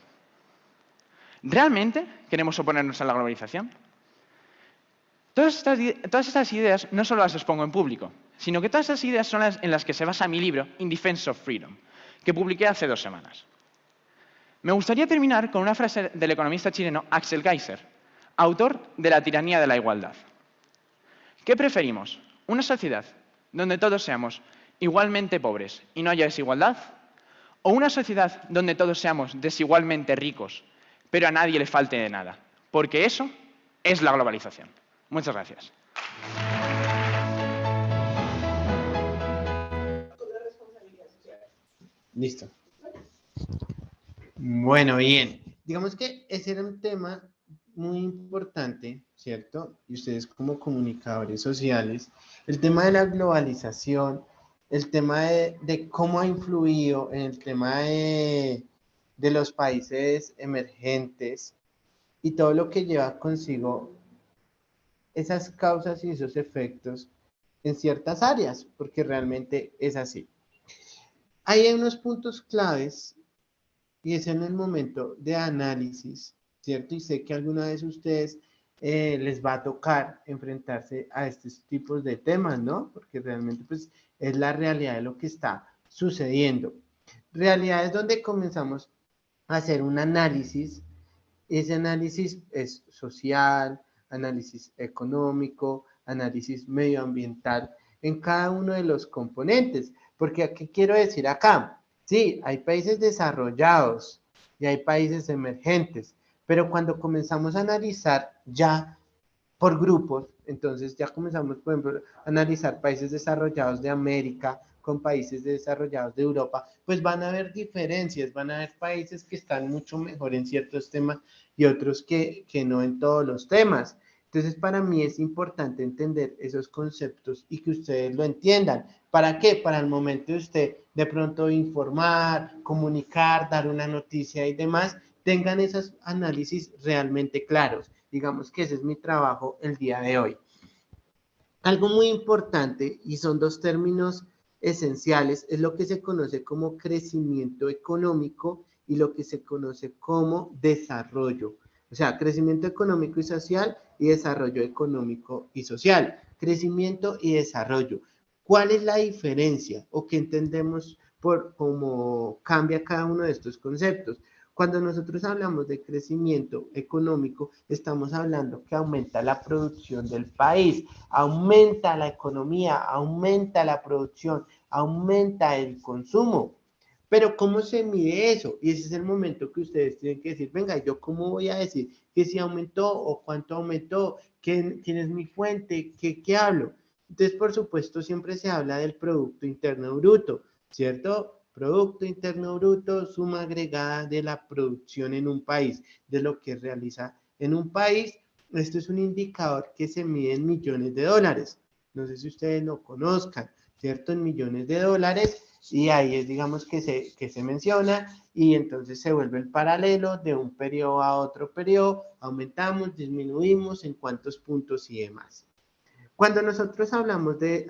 ¿Realmente queremos oponernos a la globalización? Todas estas ideas no solo las expongo en público, sino que todas estas ideas son las en las que se basa mi libro In Defense of Freedom, que publiqué hace 2 semanas. Me gustaría terminar con una frase del economista chileno Axel Kaiser, autor de La tiranía de la igualdad. ¿Qué preferimos? ¿Una sociedad donde todos seamos igualmente pobres y no haya desigualdad? ¿O una sociedad donde todos seamos desigualmente ricos, pero a nadie le falte de nada? Porque eso es la globalización. Muchas gracias. Listo. Bueno, bien. Digamos que ese era un tema muy importante, ¿cierto? Y ustedes como comunicadores sociales, el tema de la globalización, el tema de cómo ha influido en el tema de los países emergentes y todo lo que lleva consigo esas causas y esos efectos en ciertas áreas, porque realmente es así. Hay unos puntos claves y es en el momento de análisis, ¿cierto? Y sé que alguna vez ustedes les va a tocar enfrentarse a estos tipos de temas, ¿no? Porque realmente pues es la realidad de lo que está sucediendo. Realidades donde comenzamos a hacer un análisis. Ese análisis es social, análisis económico, análisis medioambiental en cada uno de los componentes. Porque, ¿qué quiero decir acá? Sí, hay países desarrollados y hay países emergentes, pero cuando comenzamos a analizar ya por grupos, entonces ya comenzamos, por ejemplo, a analizar países desarrollados de América con países desarrollados de Europa, pues van a haber diferencias, van a haber países que están mucho mejor en ciertos temas y otros que no en todos los temas. Entonces, para mí es importante entender esos conceptos y que ustedes lo entiendan. ¿Para qué? Para el momento de usted de pronto informar, comunicar, dar una noticia y demás, tengan esos análisis realmente claros. Digamos que ese es mi trabajo el día de hoy. Algo muy importante, y son 2 términos esenciales, es lo que se conoce como crecimiento económico y lo que se conoce como desarrollo. O sea, crecimiento económico y social y desarrollo económico y social. Crecimiento y desarrollo. ¿Cuál es la diferencia o qué entendemos por cómo cambia cada uno de estos conceptos? Cuando nosotros hablamos de crecimiento económico, estamos hablando que aumenta la producción del país, aumenta la economía, aumenta la producción, aumenta el consumo. Pero ¿cómo se mide eso? Y ese es el momento que ustedes tienen que decir, venga, ¿yo cómo voy a decir que si aumentó o cuánto aumentó? ¿Quién es mi fuente? ¿Qué hablo? Entonces, por supuesto, siempre se habla del Producto Interno Bruto, ¿cierto? Producto Interno Bruto, suma agregada de la producción en un país, de lo que realiza en un país. Esto es un indicador que se mide en millones de dólares. No sé si ustedes lo conozcan, ¿cierto? En millones de dólares. Y ahí es, digamos, que se menciona y entonces se vuelve el paralelo de un periodo a otro periodo, aumentamos, disminuimos, en cuántos puntos y demás. Cuando nosotros hablamos de,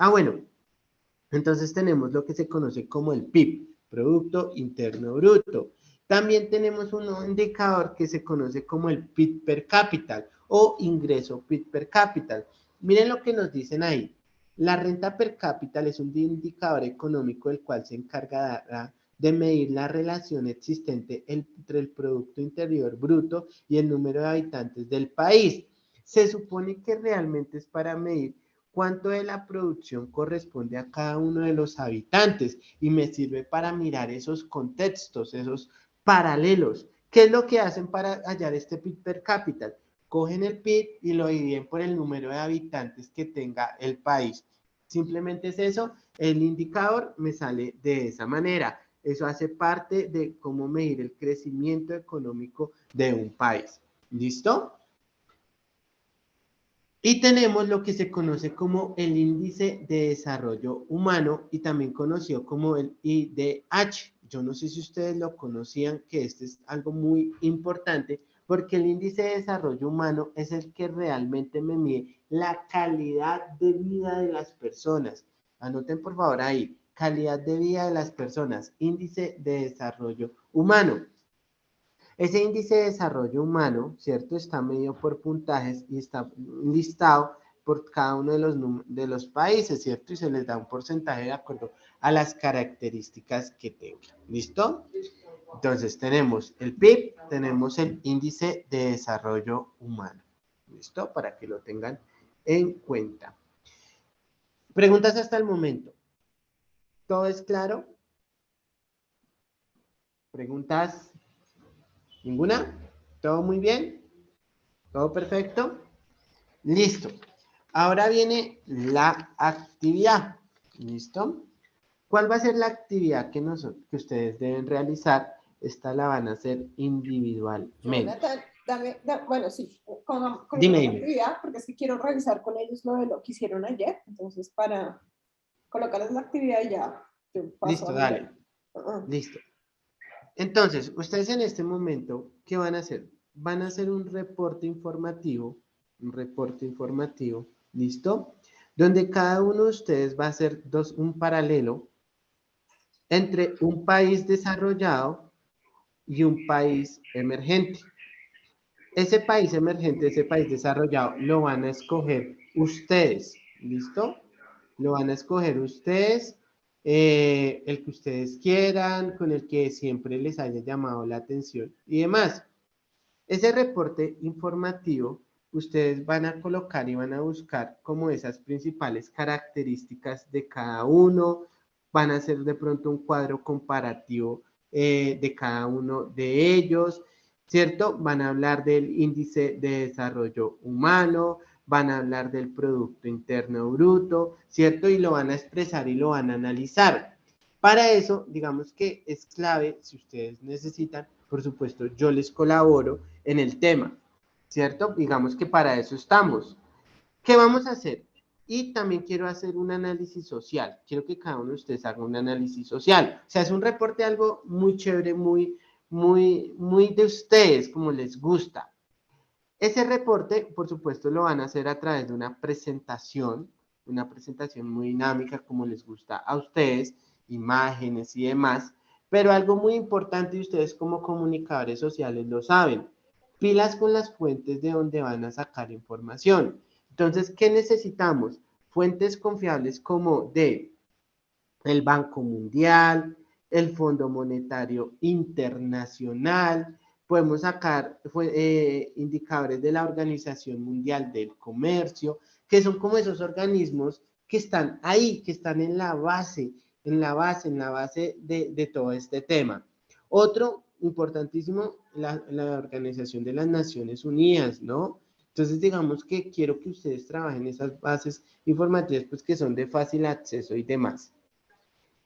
entonces tenemos lo que se conoce como el PIB, Producto Interno Bruto. También tenemos un indicador que se conoce como el PIB per cápita o ingreso PIB per cápita. Miren lo que nos dicen ahí. La renta per cápita es un indicador económico el cual se encarga de medir la relación existente entre el Producto Interior Bruto y el número de habitantes del país. Se supone que realmente es para medir cuánto de la producción corresponde a cada uno de los habitantes y me sirve para mirar esos contextos, esos paralelos. ¿Qué es lo que hacen para hallar este PIB per cápita? Cogen el PIB y lo dividen por el número de habitantes que tenga el país. Simplemente es eso, el indicador me sale de esa manera. Eso hace parte de cómo medir el crecimiento económico de un país. ¿Listo? Y tenemos lo que se conoce como el índice de desarrollo humano y también conocido como el IDH. Yo no sé si ustedes lo conocían, que este es algo muy importante Porque el índice de desarrollo humano es el que realmente me mide la calidad de vida de las personas. Anoten por favor ahí, calidad de vida de las personas, índice de desarrollo humano. Ese índice de desarrollo humano, ¿cierto? Está medido por puntajes y está listado por cada uno de los países, ¿cierto? Y se les da un porcentaje de acuerdo a las características que tengan. ¿Listo? Entonces tenemos el PIB, tenemos el índice de desarrollo humano. ¿Listo? Para que lo tengan en cuenta. Preguntas hasta el momento. ¿Todo es claro? ¿Preguntas? ¿Ninguna? ¿Todo muy bien? ¿Todo perfecto? Listo. Ahora viene la actividad. ¿Listo? ¿Cuál va a ser la actividad que ustedes deben realizar? Esta la van a hacer individualmente. Jonathan, bueno, sí, con Dime, la dime. actividad, porque es que quiero revisar con ellos lo que hicieron ayer, entonces para colocarles la actividad y ya yo paso Listo, a dale. mirar. Listo. Entonces, ustedes en este momento, ¿qué van a hacer? Van a hacer un reporte informativo, ¿listo? Donde cada uno de ustedes va a hacer un paralelo entre un país desarrollado y un país emergente. Ese país emergente, ese país desarrollado, lo van a escoger ustedes, ¿listo? Lo van a escoger ustedes, el que ustedes quieran, con el que siempre les haya llamado la atención y demás. Ese reporte informativo, ustedes van a colocar y van a buscar como esas principales características de cada uno, van a hacer de pronto un cuadro comparativo de cada uno de ellos, ¿cierto? Van a hablar del índice de desarrollo humano, van a hablar del Producto Interno Bruto, ¿cierto? Y lo van a expresar y lo van a analizar. Para eso, digamos que es clave, si ustedes necesitan, por supuesto, yo les colaboro en el tema, ¿cierto? Digamos que para eso estamos. ¿Qué vamos a hacer? Y también quiero hacer un análisis social. Quiero que cada uno de ustedes haga un análisis social. O sea, es un reporte algo muy chévere, muy de ustedes, como les gusta. Ese reporte, por supuesto, lo van a hacer a través de una presentación muy dinámica, como les gusta a ustedes, imágenes y demás. Pero algo muy importante, y ustedes como comunicadores sociales lo saben, pilas con las fuentes de donde van a sacar información. Entonces, ¿qué necesitamos? Fuentes confiables como el Banco Mundial, el Fondo Monetario Internacional, podemos sacar indicadores de la Organización Mundial del Comercio, que son como esos organismos que están ahí, que están en la base de todo este tema. Otro importantísimo, la Organización de las Naciones Unidas, ¿no? Entonces, digamos que quiero que ustedes trabajen esas bases informativas, pues que son de fácil acceso y demás.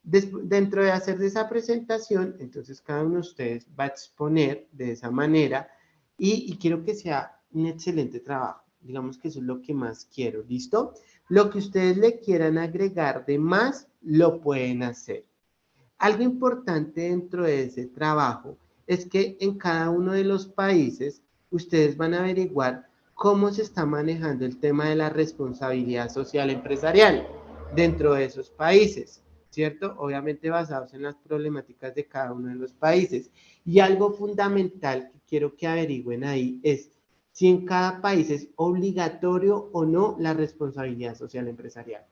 Dentro de hacer esa presentación, entonces cada uno de ustedes va a exponer de esa manera y quiero que sea un excelente trabajo. Digamos que eso es lo que más quiero, ¿listo? Lo que ustedes le quieran agregar de más, lo pueden hacer. Algo importante dentro de ese trabajo es que en cada uno de los países ustedes van a averiguar cómo se está manejando el tema de la responsabilidad social empresarial dentro de esos países, ¿cierto? Obviamente basados en las problemáticas de cada uno de los países. Y algo fundamental que quiero que averigüen ahí es si en cada país es obligatorio o no la responsabilidad social empresarial.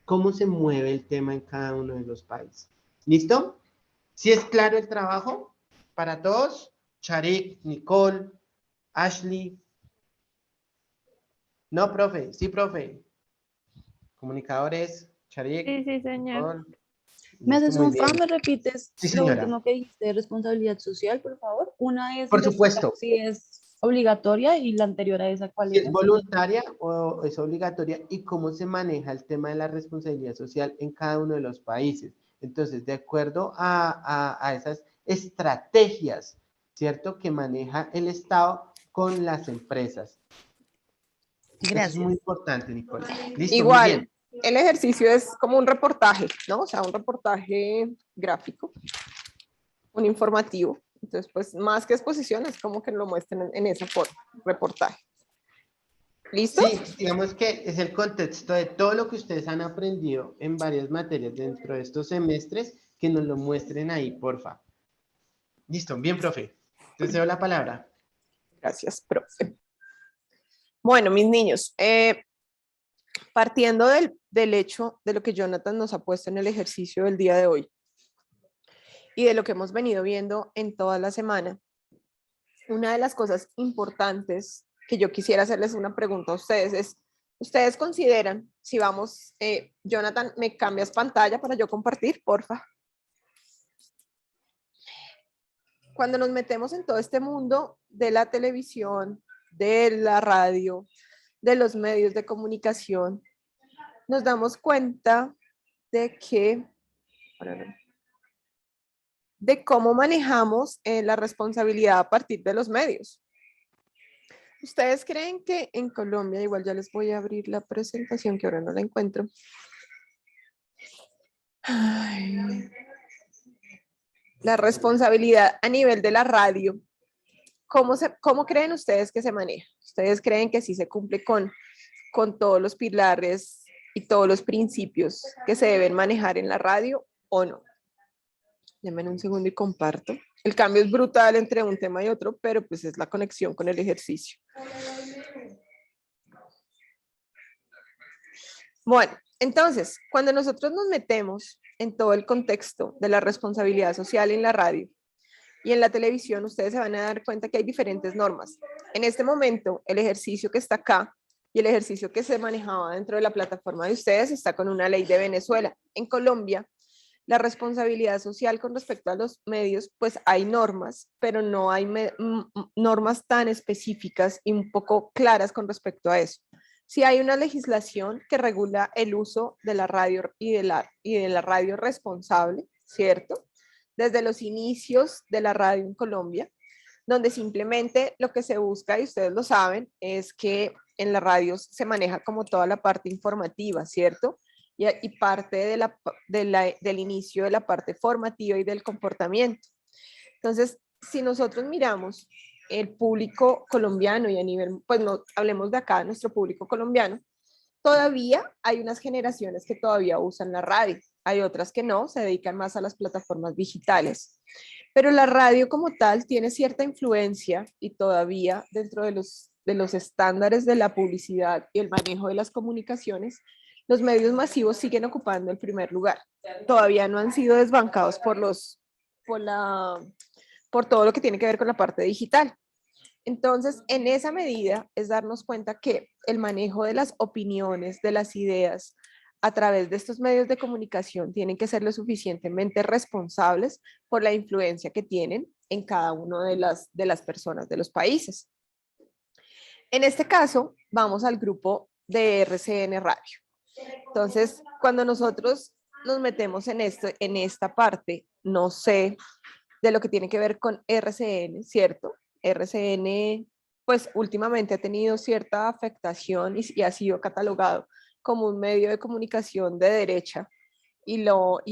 ¿Cómo se mueve el tema en cada uno de los países? ¿Listo? ¿Sí es claro el trabajo para todos? Charik, Nicole, Ashley. No, profe. Sí, profe. Comunicadores, Charik, Sí, señor. Nicole. ¿Me haces Listo, muy un favor? bien. ¿Me repites Sí, lo señora. último que dijiste de responsabilidad social, por favor? Una es Por investigar supuesto. si es obligatoria y la anterior a esa, ¿cuál Si era? es voluntaria o es obligatoria y cómo se maneja el tema de la responsabilidad social en cada uno de los países. Entonces, de acuerdo a esas estrategias, ¿cierto? Que maneja el Estado con las empresas. Eso es muy Gracias. importante, Nicole. Listo, muy Igual, bien. el ejercicio es como un reportaje, ¿no? O sea, un reportaje gráfico, un informativo. Entonces, pues más que exposición, es como que lo muestren en esa forma, reportaje. ¿Listo? Sí, digamos que es el contexto de todo lo que ustedes han aprendido en varias materias dentro de estos semestres, que nos lo muestren ahí, porfa. Listo, bien, profe. Te cedo la palabra. Gracias, profe. Bueno, mis niños, partiendo del hecho de lo que Jonathan nos ha puesto en el ejercicio del día de hoy y de lo que hemos venido viendo en toda la semana, una de las cosas importantes que yo quisiera hacerles una pregunta a ustedes es, ¿ustedes consideran, si vamos, Jonathan, me cambias pantalla para yo compartir, porfa? Cuando nos metemos en todo este mundo de la televisión, de la radio, de los medios de comunicación, nos damos cuenta de que, de cómo manejamos la responsabilidad a partir de los medios. ¿Ustedes creen que en Colombia, igual ya les voy a abrir la presentación que ahora no la encuentro? Ay, la responsabilidad a nivel de la radio, ¿cómo creen ustedes que se maneja? ¿Ustedes creen que sí se cumple con todos los pilares y todos los principios que se deben manejar en la radio o no? Denme un segundo y comparto. El cambio es brutal entre un tema y otro, pero pues es la conexión con el ejercicio. Bueno, entonces, cuando nosotros nos metemos en todo el contexto de la responsabilidad social en la radio y en la televisión, ustedes se van a dar cuenta que hay diferentes normas. En este momento, el ejercicio que está acá y el ejercicio que se manejaba dentro de la plataforma de ustedes está con una ley de Venezuela. En Colombia, la responsabilidad social con respecto a los medios, pues hay normas, pero no hay normas tan específicas y un poco claras con respecto a eso. Sí hay una legislación que regula el uso de la radio y de la radio responsable, ¿cierto? Desde los inicios de la radio en Colombia, donde simplemente lo que se busca, y ustedes lo saben, es que en la radio se maneja como toda la parte informativa, ¿cierto? Y parte del inicio de la parte formativa y del comportamiento. Entonces, si nosotros miramos el público colombiano y a nivel, pues no hablemos de acá, nuestro público colombiano, todavía hay unas generaciones que todavía usan la radio, hay otras que no, se dedican más a las plataformas digitales. Pero la radio como tal tiene cierta influencia y todavía dentro de los estándares de la publicidad y el manejo de las comunicaciones, los medios masivos siguen ocupando el primer lugar. Todavía no han sido desbancados por todo lo que tiene que ver con la parte digital. Entonces, en esa medida es darnos cuenta que el manejo de las opiniones, de las ideas, a través de estos medios de comunicación tienen que ser lo suficientemente responsables por la influencia que tienen en cada una de las personas de los países. En este caso, vamos al grupo de RCN Radio. Entonces, cuando nosotros nos metemos en esta parte, no sé, de lo que tiene que ver con RCN, ¿cierto? RCN, pues últimamente ha tenido cierta afectación y ha sido catalogado como un medio de comunicación de derecha y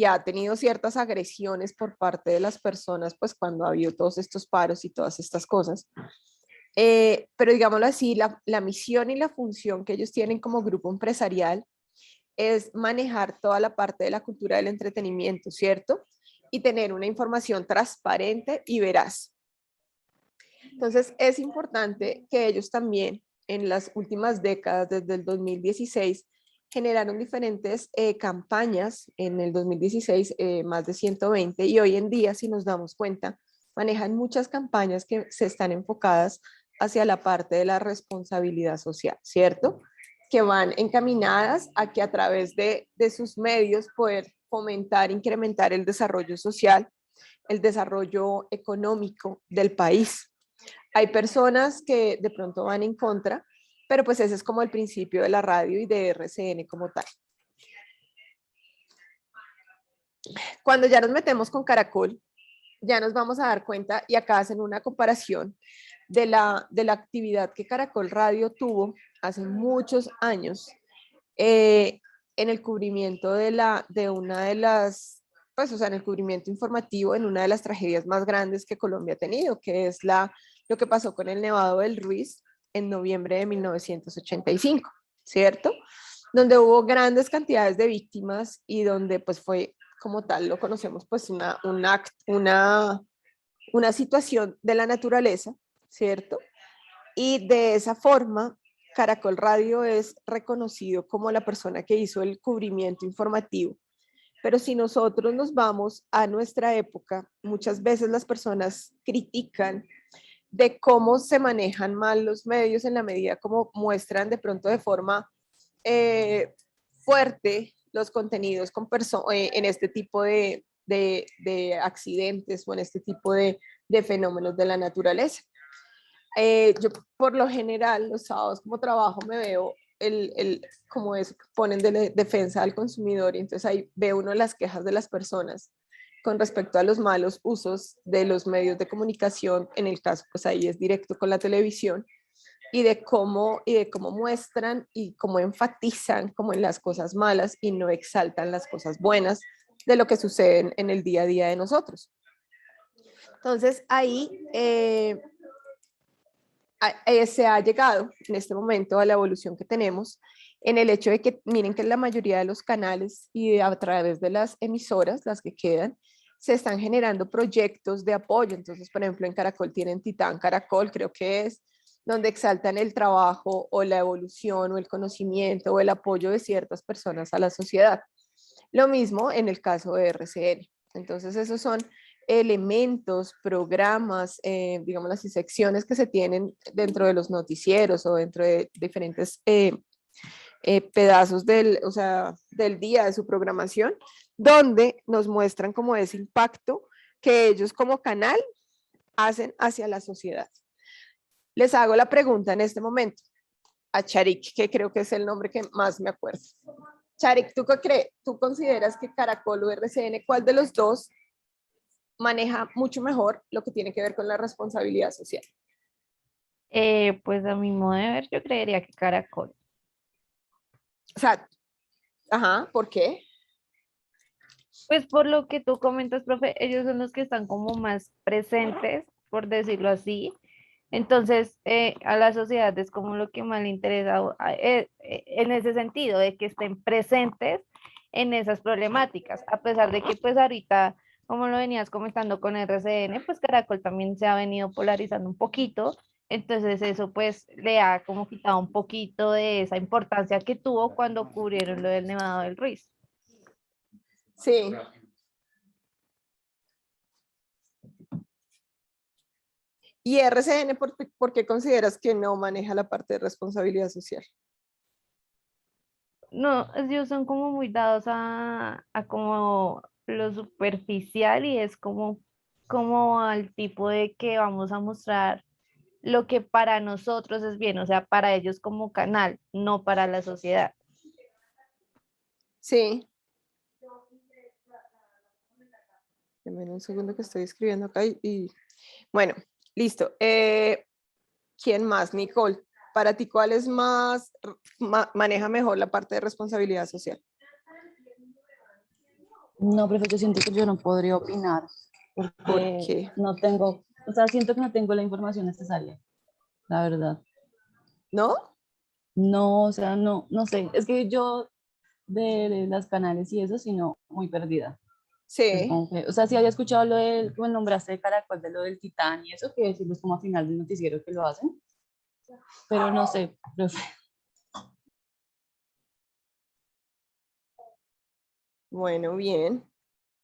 ha tenido ciertas agresiones por parte de las personas, pues cuando ha habido todos estos paros y todas estas cosas. Pero digámoslo así, la misión y la función que ellos tienen como grupo empresarial es manejar toda la parte de la cultura del entretenimiento, ¿cierto? Y tener una información transparente y veraz. Entonces, es importante que ellos también, en las últimas décadas, desde el 2016, generaron diferentes campañas. En el 2016, más de 120, y hoy en día, si nos damos cuenta, manejan muchas campañas que se están enfocadas hacia la parte de la responsabilidad social, ¿cierto? Que van encaminadas a que a través de sus medios poder fomentar, incrementar el desarrollo social, el desarrollo económico del país. Hay personas que de pronto van en contra, pero pues ese es como el principio de la radio y de RCN como tal. Cuando ya nos metemos con Caracol, ya nos vamos a dar cuenta, y acá hacen una comparación de la actividad que Caracol Radio tuvo hace muchos años en el cubrimiento de una de las pues, o sea, en el cubrimiento informativo en una de las tragedias más grandes que Colombia ha tenido, que es lo que pasó con el Nevado del Ruiz en noviembre de 1985, ¿cierto? Donde hubo grandes cantidades de víctimas y donde pues fue como tal, lo conocemos pues una situación de la naturaleza, ¿cierto? Y de esa forma, Caracol Radio es reconocido como la persona que hizo el cubrimiento informativo. Pero si nosotros nos vamos a nuestra época, muchas veces las personas critican de cómo se manejan mal los medios en la medida como muestran de pronto de forma fuerte los contenidos en este tipo de accidentes o en este tipo de fenómenos de la naturaleza. Yo por lo general los sábados como trabajo me veo como eso que ponen de defensa al consumidor y entonces ahí ve uno las quejas de las personas con respecto a los malos usos de los medios de comunicación, en el caso pues ahí es directo con la televisión, y de cómo muestran y cómo enfatizan como en las cosas malas y no exaltan las cosas buenas de lo que sucede en el día a día de nosotros. Entonces ahí se ha llegado en este momento a la evolución que tenemos en el hecho de que miren que la mayoría de los canales y a través de las emisoras, las que quedan, se están generando proyectos de apoyo. Entonces, por ejemplo, en Caracol tienen Titán Caracol, creo que es, donde exaltan el trabajo o la evolución o el conocimiento o el apoyo de ciertas personas a la sociedad. Lo mismo en el caso de RCN. Entonces, esos son elementos, programas, digamos así, secciones que se tienen dentro de los noticieros o dentro de diferentes pedazos o sea, del día de su programación, donde nos muestran como ese impacto que ellos como canal hacen hacia la sociedad. Les hago la pregunta en este momento a Charik, que creo que es el nombre que más me acuerdo. Charik, ¿tú qué crees? ¿Tú consideras que Caracol o RCN, cuál de los dos maneja mucho mejor lo que tiene que ver con la responsabilidad social? Pues a mi modo de ver, yo creería que Caracol. O sea, ajá, ¿por qué? Pues por lo que tú comentas, profe, ellos son los que están como más presentes, por decirlo así. Entonces, a la sociedad es como lo que más le interesa en ese sentido, de que estén presentes en esas problemáticas, a pesar de que pues ahorita, como lo venías comentando con RCN, pues Caracol también se ha venido polarizando un poquito, entonces eso pues le ha como quitado un poquito de esa importancia que tuvo cuando cubrieron lo del Nevado del Ruiz. Sí. ¿Y RCN por qué consideras que no maneja la parte de responsabilidad social? No, ellos son como muy dados a como lo superficial y es como al tipo de que vamos a mostrar lo que para nosotros es bien, o sea, para ellos como canal, no para la sociedad. Sí. Dame un segundo que estoy escribiendo acá bueno, listo. ¿Quién más? Nicole, para ti, ¿cuál es maneja mejor la parte de responsabilidad social? No, profe, yo siento que yo no podría opinar ¿Por porque qué? no tengo, o sea, siento que no tengo la información necesaria, la verdad. ¿No? No, o sea, no sé, es que yo de las canales y eso, sino muy perdida. Es Sí. como que, o sea, sí había escuchado lo del, como nombraste de Caracol, de lo del Titán y eso, que decimos como a final del noticiero que lo hacen, pero no sé, profe. Bueno, bien.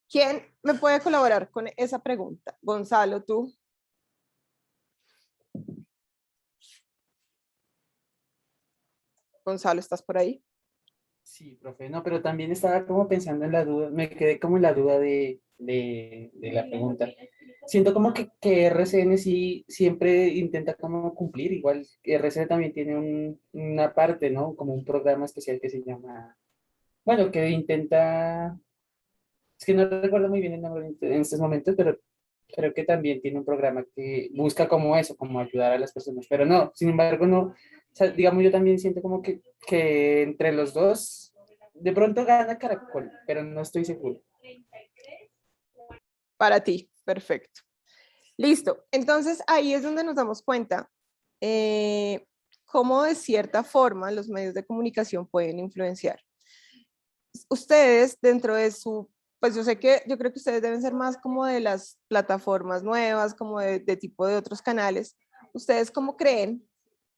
¿Quién me puede colaborar con esa pregunta? Gonzalo, tú. Gonzalo, ¿estás por ahí? Sí, profe, no, pero también estaba como pensando en la duda, me quedé como en la duda de la pregunta. Siento como que RCN sí siempre intenta como cumplir, igual RCN también tiene una parte, ¿no? Como un programa especial que se llama, bueno, que intenta, es que no recuerdo muy bien el nombre en estos momentos, pero creo que también tiene un programa que busca como eso, como ayudar a las personas, pero no, sin embargo, no, o sea, digamos, yo también siento como que entre los dos, de pronto gana Caracol, pero no estoy seguro. Para ti, perfecto. Listo. Entonces ahí es donde nos damos cuenta cómo de cierta forma los medios de comunicación pueden influenciar. Ustedes dentro de su, pues yo creo que ustedes deben ser más como de las plataformas nuevas, como de tipo de otros canales. ¿Ustedes cómo creen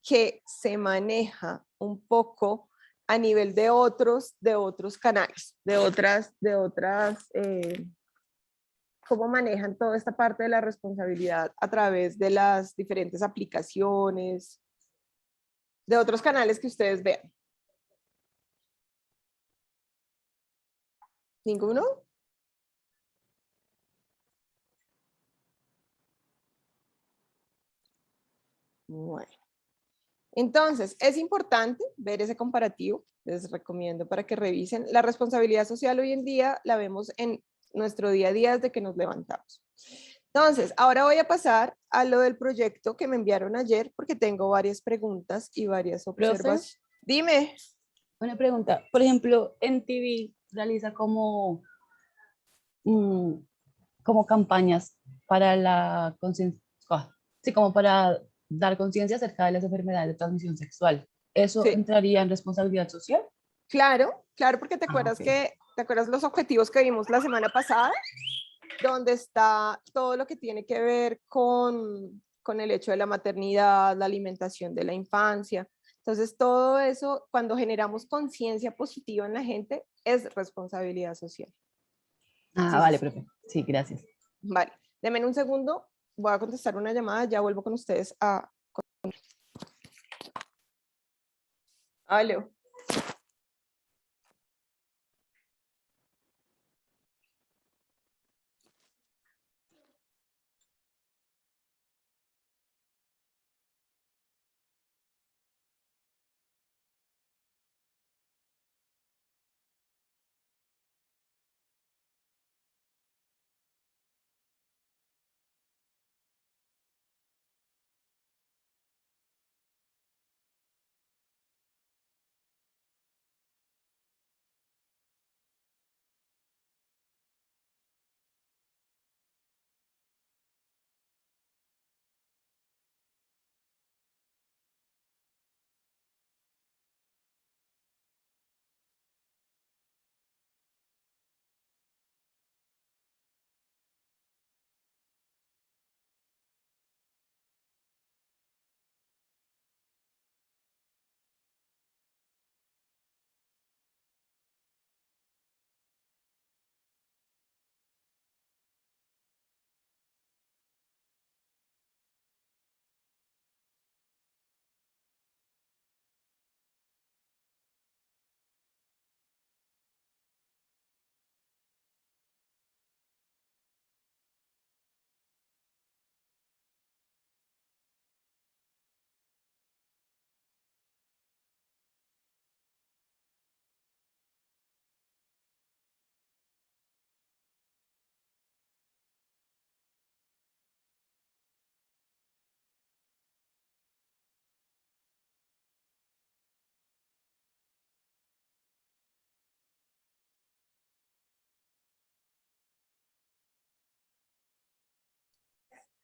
que se maneja un poco a nivel de otros canales, cómo manejan toda esta parte de la responsabilidad a través de las diferentes aplicaciones, de otros canales que ustedes vean? ¿Ninguno? Bueno. Entonces, es importante ver ese comparativo. Les recomiendo para que revisen. La responsabilidad social hoy en día la vemos en nuestro día a día desde que nos levantamos. Entonces, ahora voy a pasar a lo del proyecto que me enviaron ayer porque tengo varias preguntas y varias observaciones. Dime. Una pregunta, por ejemplo, en TV realiza como, como campañas para la conciencia, sí, como para dar conciencia acerca de las enfermedades de transmisión sexual. ¿Eso Sí. entraría en responsabilidad social? Claro, porque te acuerdas ok. ¿te acuerdas los objetivos que vimos la semana pasada? Donde está todo lo que tiene que ver con el hecho de la maternidad, la alimentación de la infancia. Entonces, todo eso, cuando generamos conciencia positiva en la gente, es responsabilidad social. Sí, Vale, sí. profe. Sí, gracias. Vale, denme un segundo, voy a contestar una llamada, ya vuelvo con ustedes a... Aló.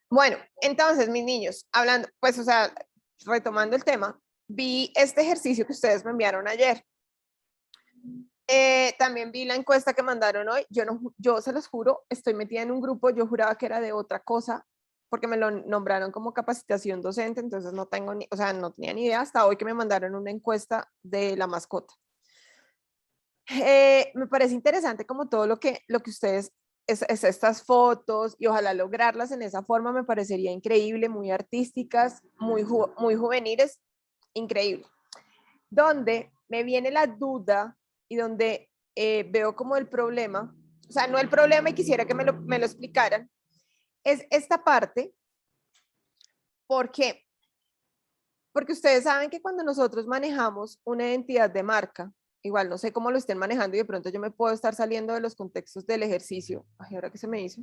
Bueno, entonces, mis niños, hablando, pues, o sea, retomando el tema, vi este ejercicio que ustedes me enviaron ayer. También vi la encuesta que mandaron hoy. Yo se los juro, estoy metida en un grupo, yo juraba que era de otra cosa, porque me lo nombraron como capacitación docente, entonces no tengo ni, o sea, no tenía ni idea hasta hoy que me mandaron una encuesta de la mascota. Me parece interesante como todo lo que ustedes, estas fotos y ojalá lograrlas en esa forma me parecería increíble, muy artísticas, muy juveniles, increíble. Donde me viene la duda y donde veo como el problema, o sea, no el problema y quisiera que me lo explicaran, es esta parte. ¿Por qué? Porque ustedes saben que cuando nosotros manejamos una identidad de marca, igual no sé cómo lo estén manejando y de pronto yo me puedo estar saliendo de los contextos del ejercicio. Ay, ¿ahora qué se me hizo?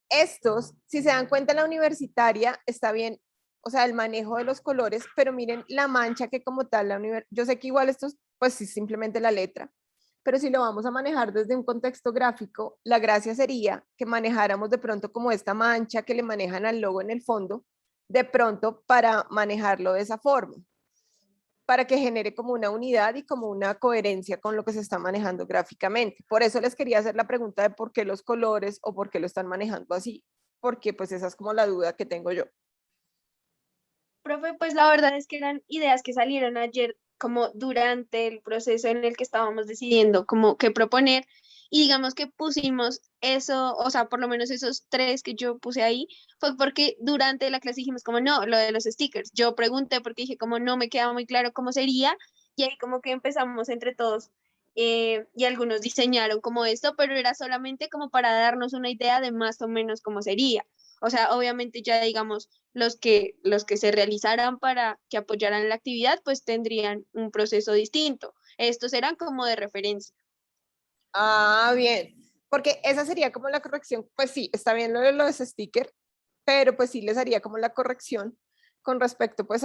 Estos, si se dan cuenta, la universitaria está bien, o sea, el manejo de los colores, pero miren la mancha que como tal, yo sé que igual esto es, pues sí, simplemente la letra, pero si lo vamos a manejar desde un contexto gráfico, la gracia sería que manejáramos de pronto como esta mancha que le manejan al logo en el fondo, de pronto para manejarlo de esa forma, para que genere como una unidad y como una coherencia con lo que se está manejando gráficamente. Por eso les quería hacer la pregunta de por qué los colores o por qué lo están manejando así, porque pues esa es como la duda que tengo yo. Profe, pues la verdad es que eran ideas que salieron ayer como durante el proceso en el que estábamos decidiendo como qué proponer y digamos que pusimos eso, o sea, por lo menos esos tres que yo puse ahí, fue porque durante la clase dijimos como no, lo de los stickers. Yo pregunté porque dije como no me queda muy claro cómo sería y ahí como que empezamos entre todos y algunos diseñaron como esto, pero era solamente como para darnos una idea de más o menos cómo sería. O sea, obviamente ya digamos los que se realizaran para que apoyaran la actividad, pues tendrían un proceso distinto. Estos eran como de referencia. Ah, bien, porque esa sería como la corrección, pues sí, está bien lo de los stickers, pero pues sí les haría como la corrección con respecto pues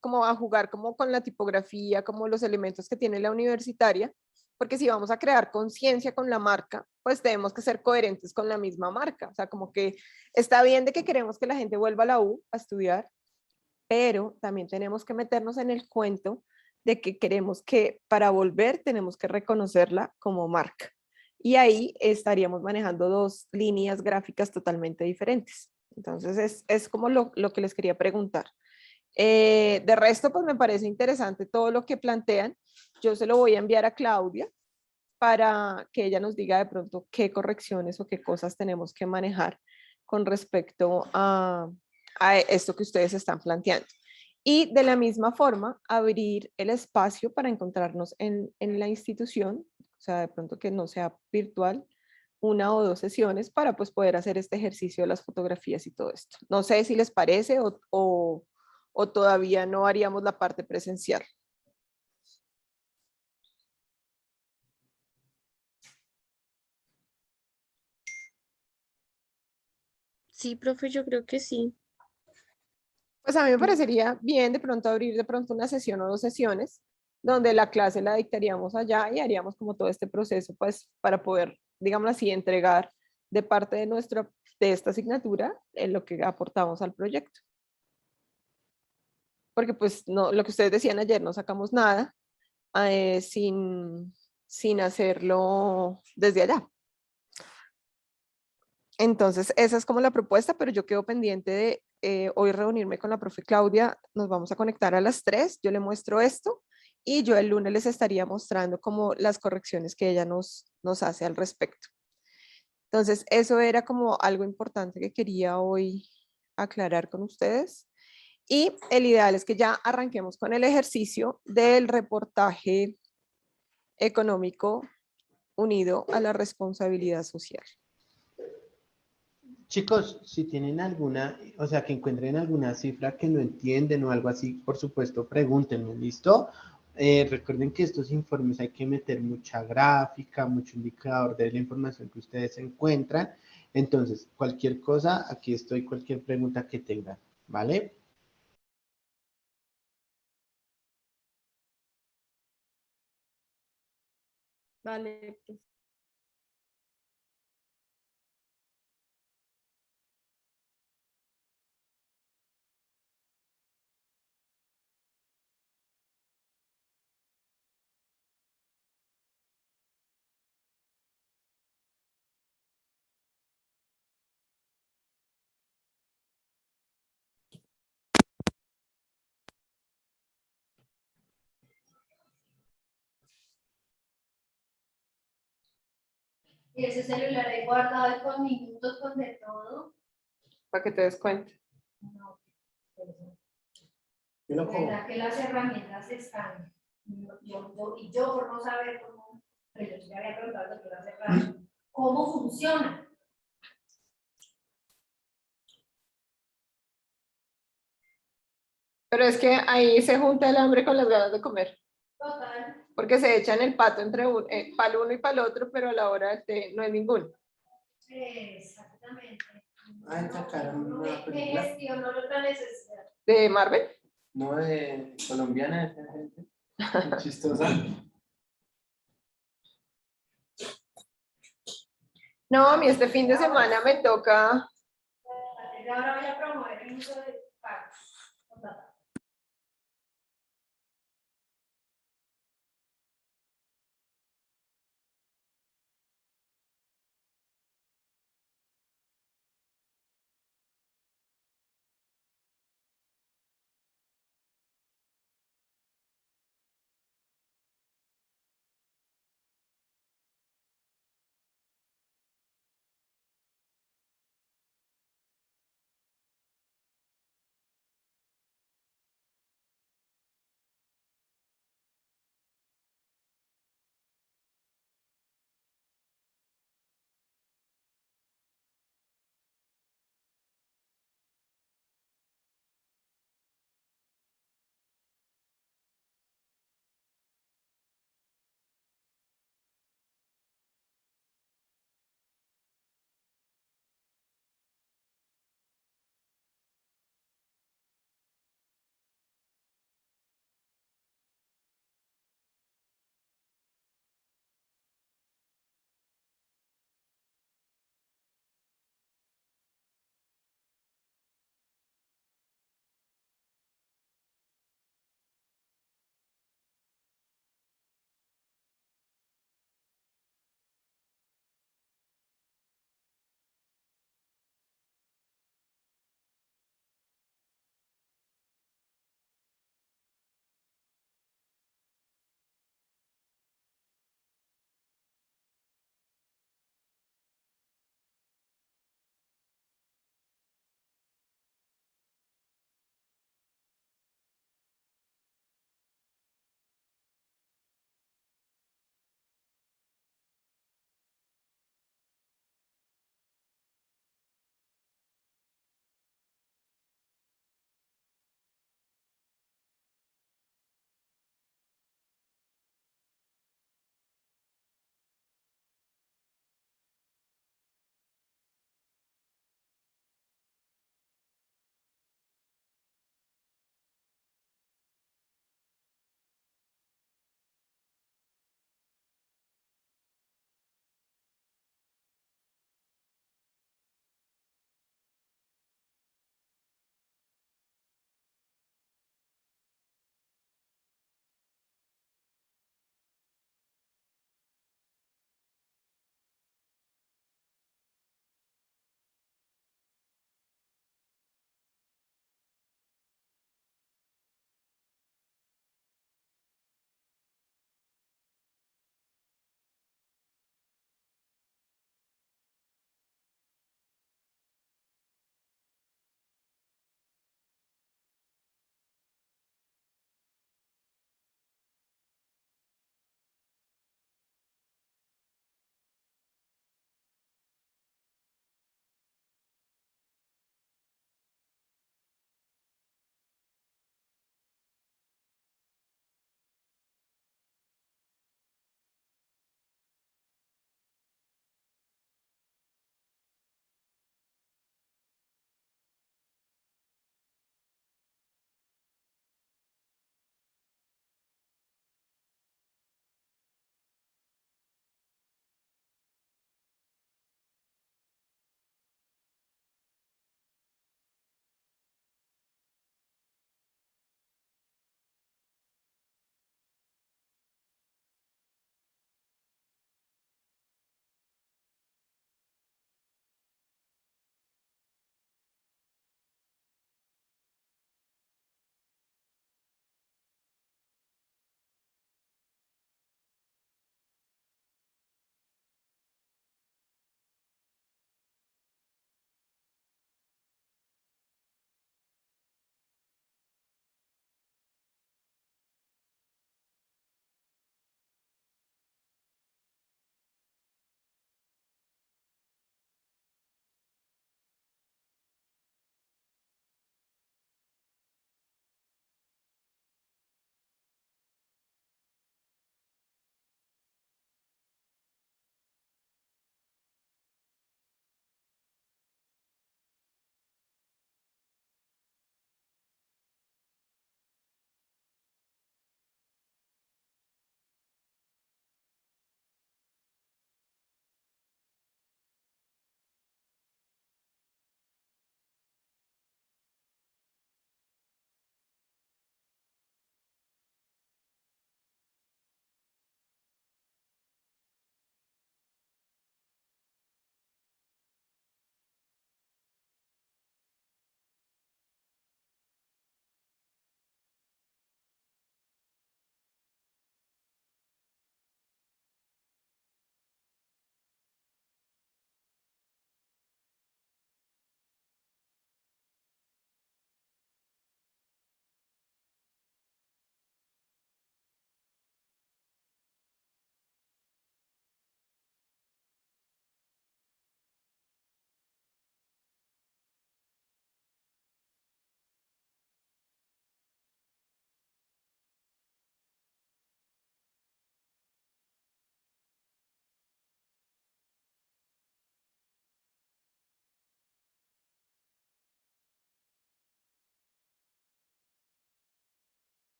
como a jugar como con la tipografía, como los elementos que tiene la universitaria, porque si vamos a crear conciencia con la marca, pues tenemos que ser coherentes con la misma marca, o sea, como que está bien de que queremos que la gente vuelva a la U a estudiar, pero también tenemos que meternos en el cuento de que queremos que para volver tenemos que reconocerla como marca. Y ahí estaríamos manejando dos líneas gráficas totalmente diferentes. Entonces es como lo que les quería preguntar. De resto, pues me parece interesante todo lo que plantean. Yo se lo voy a enviar a Claudia para que ella nos diga de pronto qué correcciones o qué cosas tenemos que manejar con respecto a esto que ustedes están planteando. Y de la misma forma, abrir el espacio para encontrarnos en la institución, o sea, de pronto que no sea virtual, una o dos sesiones para pues poder hacer este ejercicio de las fotografías y todo esto. No sé si les parece o todavía no haríamos la parte presencial. Sí, profe, yo creo que sí. Pues a mí me parecería bien de pronto abrir de pronto una sesión o dos sesiones donde la clase la dictaríamos allá y haríamos como todo este proceso pues para poder, digamos así, entregar de parte de esta asignatura en lo que aportamos al proyecto. Porque pues no, lo que ustedes decían ayer, no sacamos nada sin hacerlo desde allá. Entonces, esa es como la propuesta, pero yo quedo pendiente de hoy reunirme con la profe Claudia. Nos vamos a conectar a las 3. Yo le muestro esto y yo el lunes les estaría mostrando como las correcciones que ella nos hace al respecto. Entonces, eso era como algo importante que quería hoy aclarar con ustedes. Y el ideal es que ya arranquemos con el ejercicio del reportaje económico unido a la responsabilidad social. Chicos, si tienen alguna, o sea, que encuentren alguna cifra que no entienden o algo así, por supuesto, pregúntenme, ¿listo? Recuerden que estos informes hay que meter mucha gráfica, mucho indicador de la información que ustedes encuentran. Entonces, cualquier cosa, aquí estoy, cualquier pregunta que tengan, ¿vale? Vale. Y ese celular ahí guardado con minutos, con de todo. Para que te des cuenta. No, verdad que las herramientas están. Y yo por no saber cómo, pero yo ya había preguntado que las herramientas, cómo funcionan. Pero es que ahí se junta el hambre con las ganas de comer. Total. Porque se echan el pato entre para el uno y para el otro, pero a la hora del té no hay ninguno. Exactamente. Ah, sacaron una Me película. gestiono otra necesidad. ¿De Marvel? No, de colombiana, esa gente. Chistosa. No, a mí este fin de semana me toca Ahora voy a promover el uso de pagos.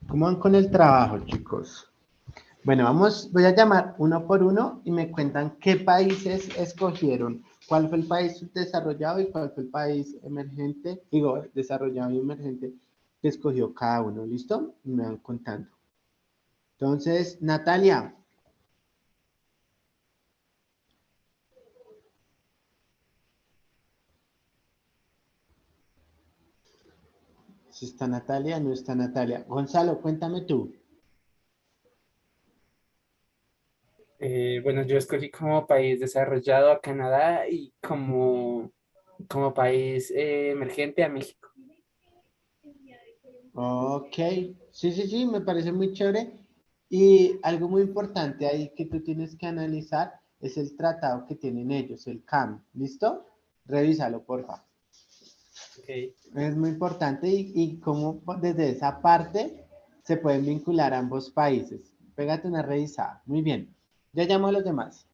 ¿Cómo van con el trabajo, chicos? Bueno, voy a llamar uno por uno y me cuentan qué países escogieron, cuál fue el país subdesarrollado y cuál fue el país emergente, digo, desarrollado y emergente que escogió cada uno, ¿listo? Y me van contando. Entonces, Natalia. Si está Natalia, no está Natalia. Gonzalo, cuéntame tú. Bueno, yo escogí como país desarrollado a Canadá y como país emergente a México. Ok, sí, sí, sí, me parece muy chévere. Y algo muy importante ahí que tú tienes que analizar es el tratado que tienen ellos, el CAM. ¿Listo? Revísalo, porfa. Ok. Es muy importante y cómo desde esa parte se pueden vincular ambos países. Pégate una revisada. Muy bien. Ya llamo a los demás.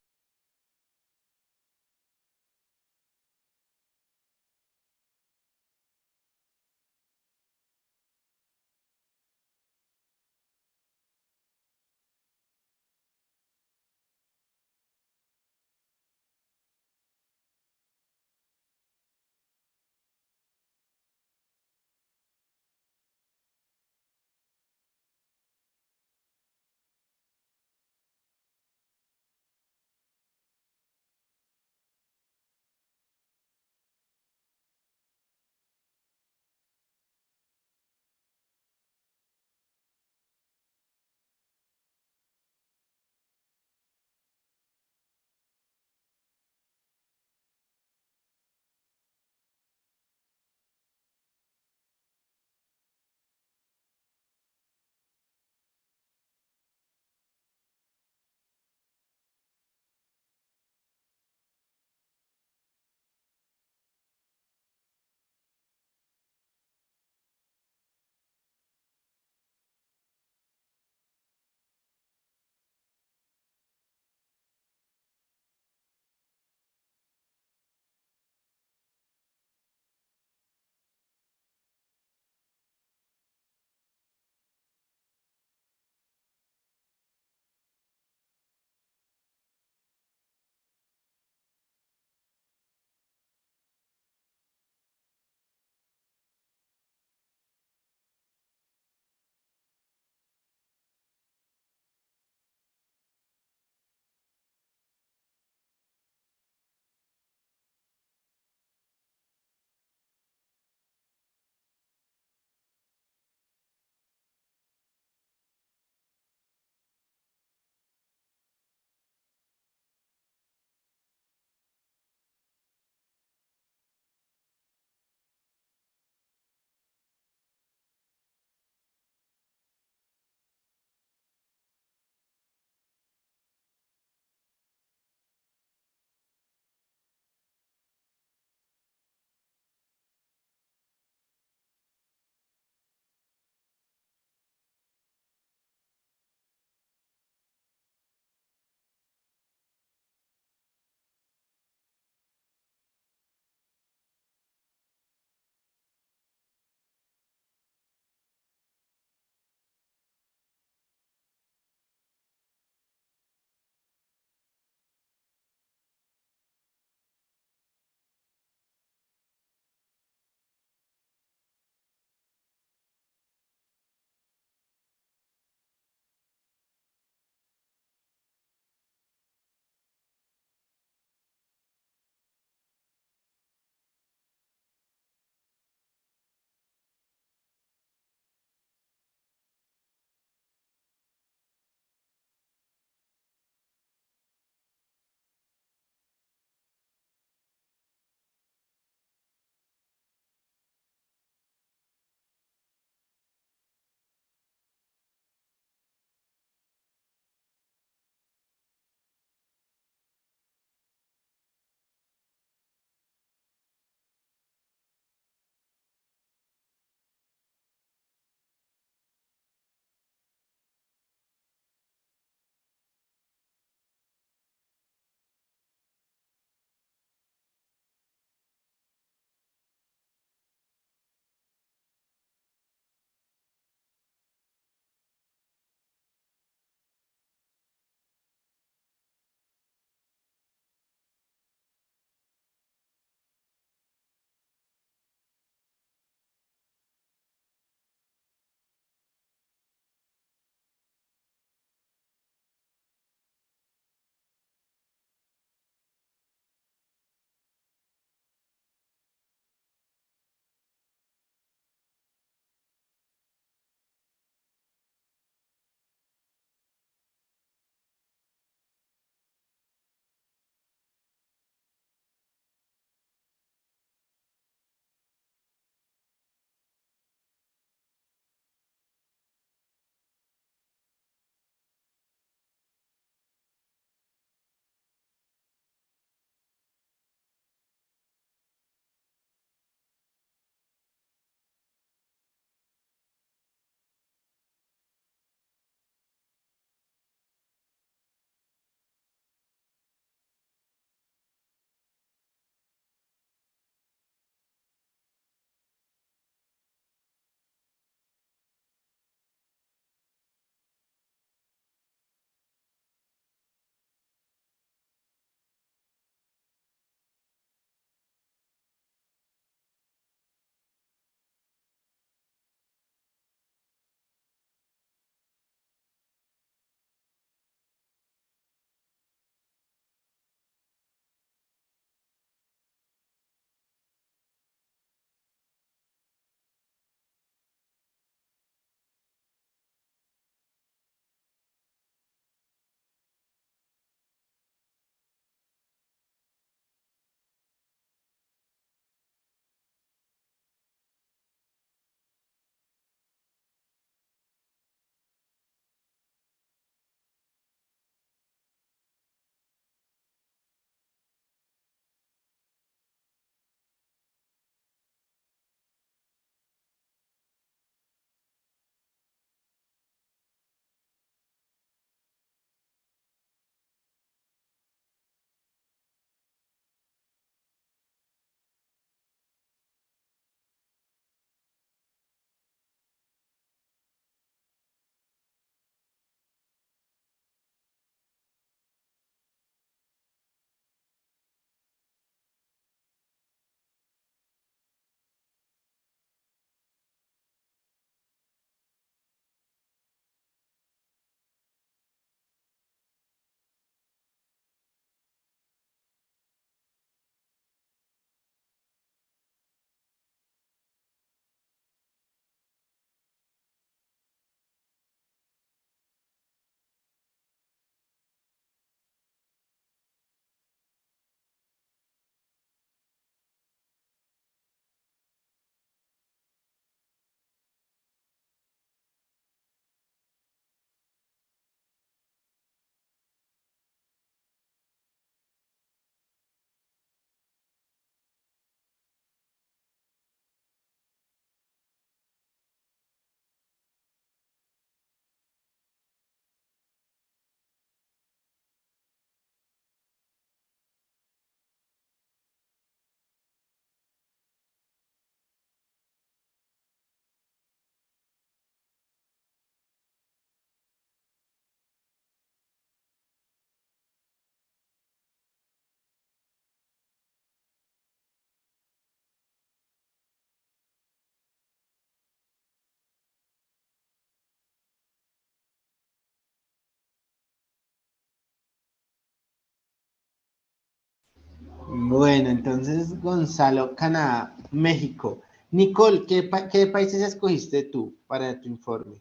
Bueno, entonces Gonzalo, Canadá, México. Nicole, ¿qué países escogiste tú para tu informe?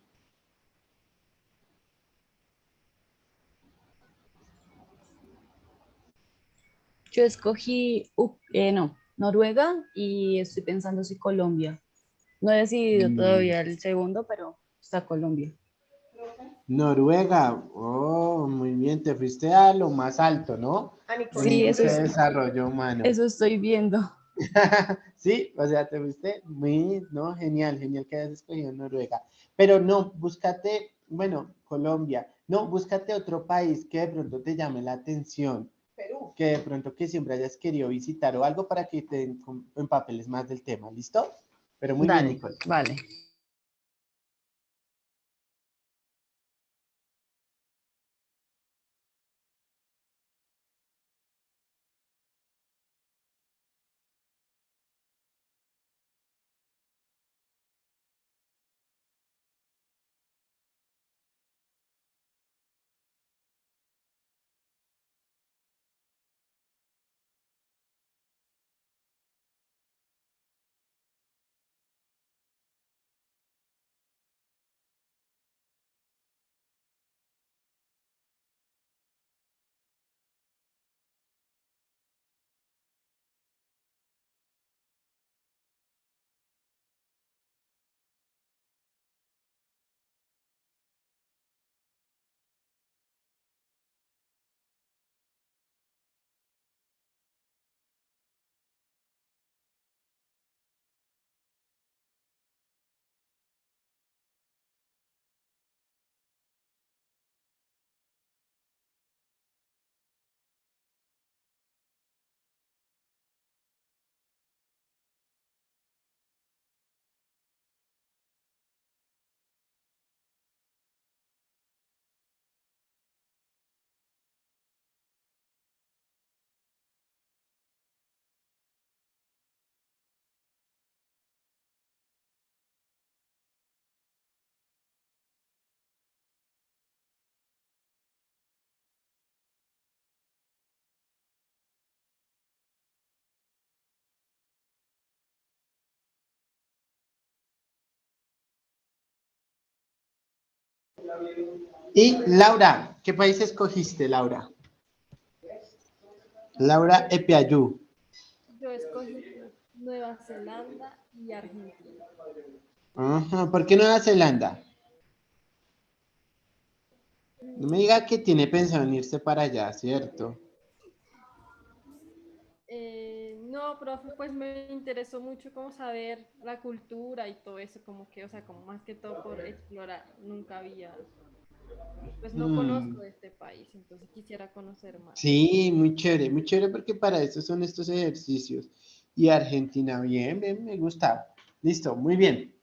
Yo escogí, no, Noruega y estoy pensando si Colombia. No he decidido Mm, todavía el segundo, pero está Colombia. Noruega, oh, muy bien, te fuiste a lo más alto, ¿no? A En Nicole. Sí, índice de desarrollo humano. eso estoy viendo. Sí, o sea, te fuiste muy, no, genial, genial que hayas escogido Noruega. Pero no, búscate, bueno, Colombia, no, búscate otro país que de pronto te llame la atención, Perú. que de pronto que siempre hayas querido visitar o algo para que te empapeles más del tema, ¿listo? Pero muy bien, Dale, Nicole. vale. Y Laura, ¿qué país escogiste, Laura? Laura Epiayú. Yo escogí Nueva Zelanda y Argentina. Ajá, ¿por qué Nueva Zelanda? No me Mm, diga que tiene pensado en irse para allá, ¿cierto? no, profe, pues me interesó mucho como saber la cultura y todo eso, como que, o sea, como más que todo por explorar. Nunca había, pues no Mm, conozco de este país, entonces quisiera conocer más. sí, muy chévere porque para eso son estos ejercicios. Y Argentina, bien, bien, me gusta. Listo, muy bien.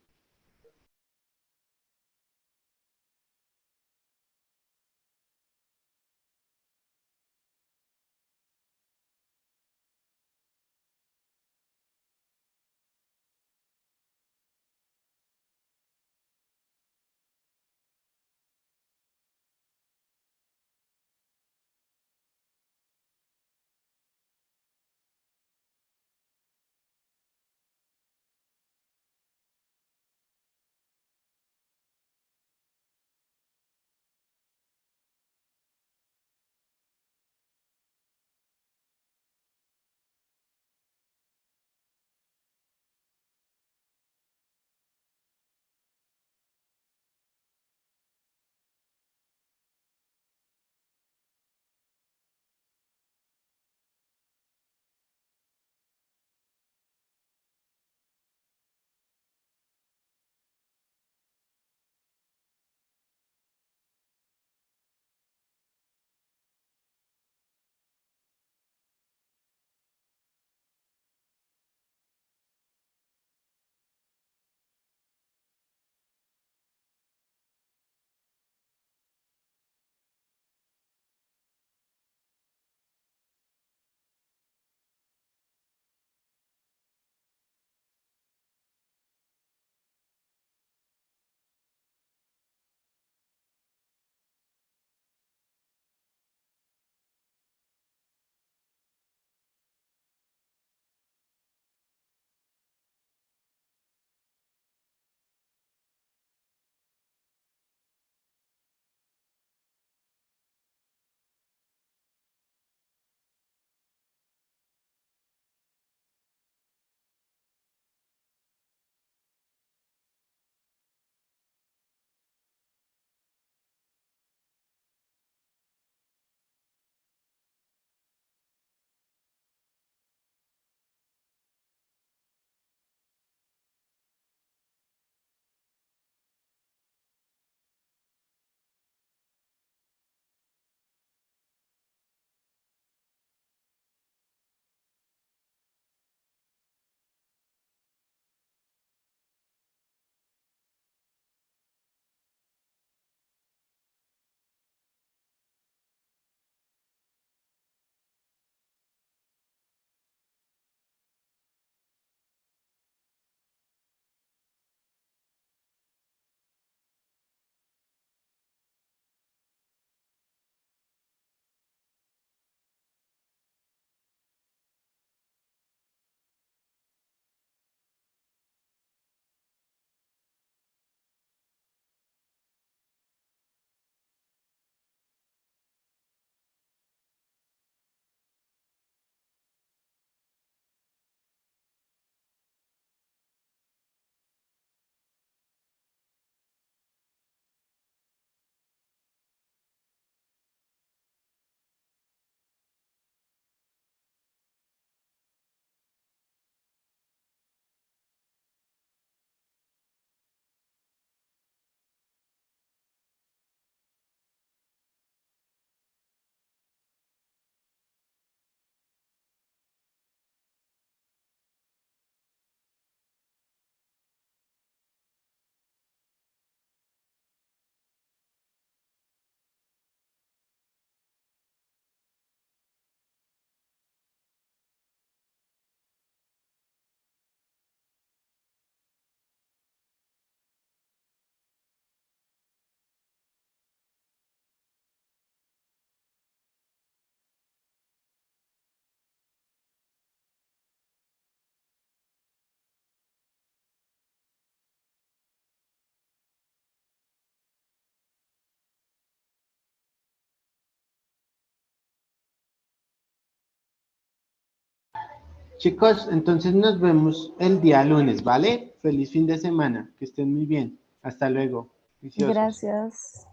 Chicos, entonces nos vemos el día lunes, ¿vale? Feliz fin de semana, que estén muy bien. Hasta luego. Juiciosos. Gracias.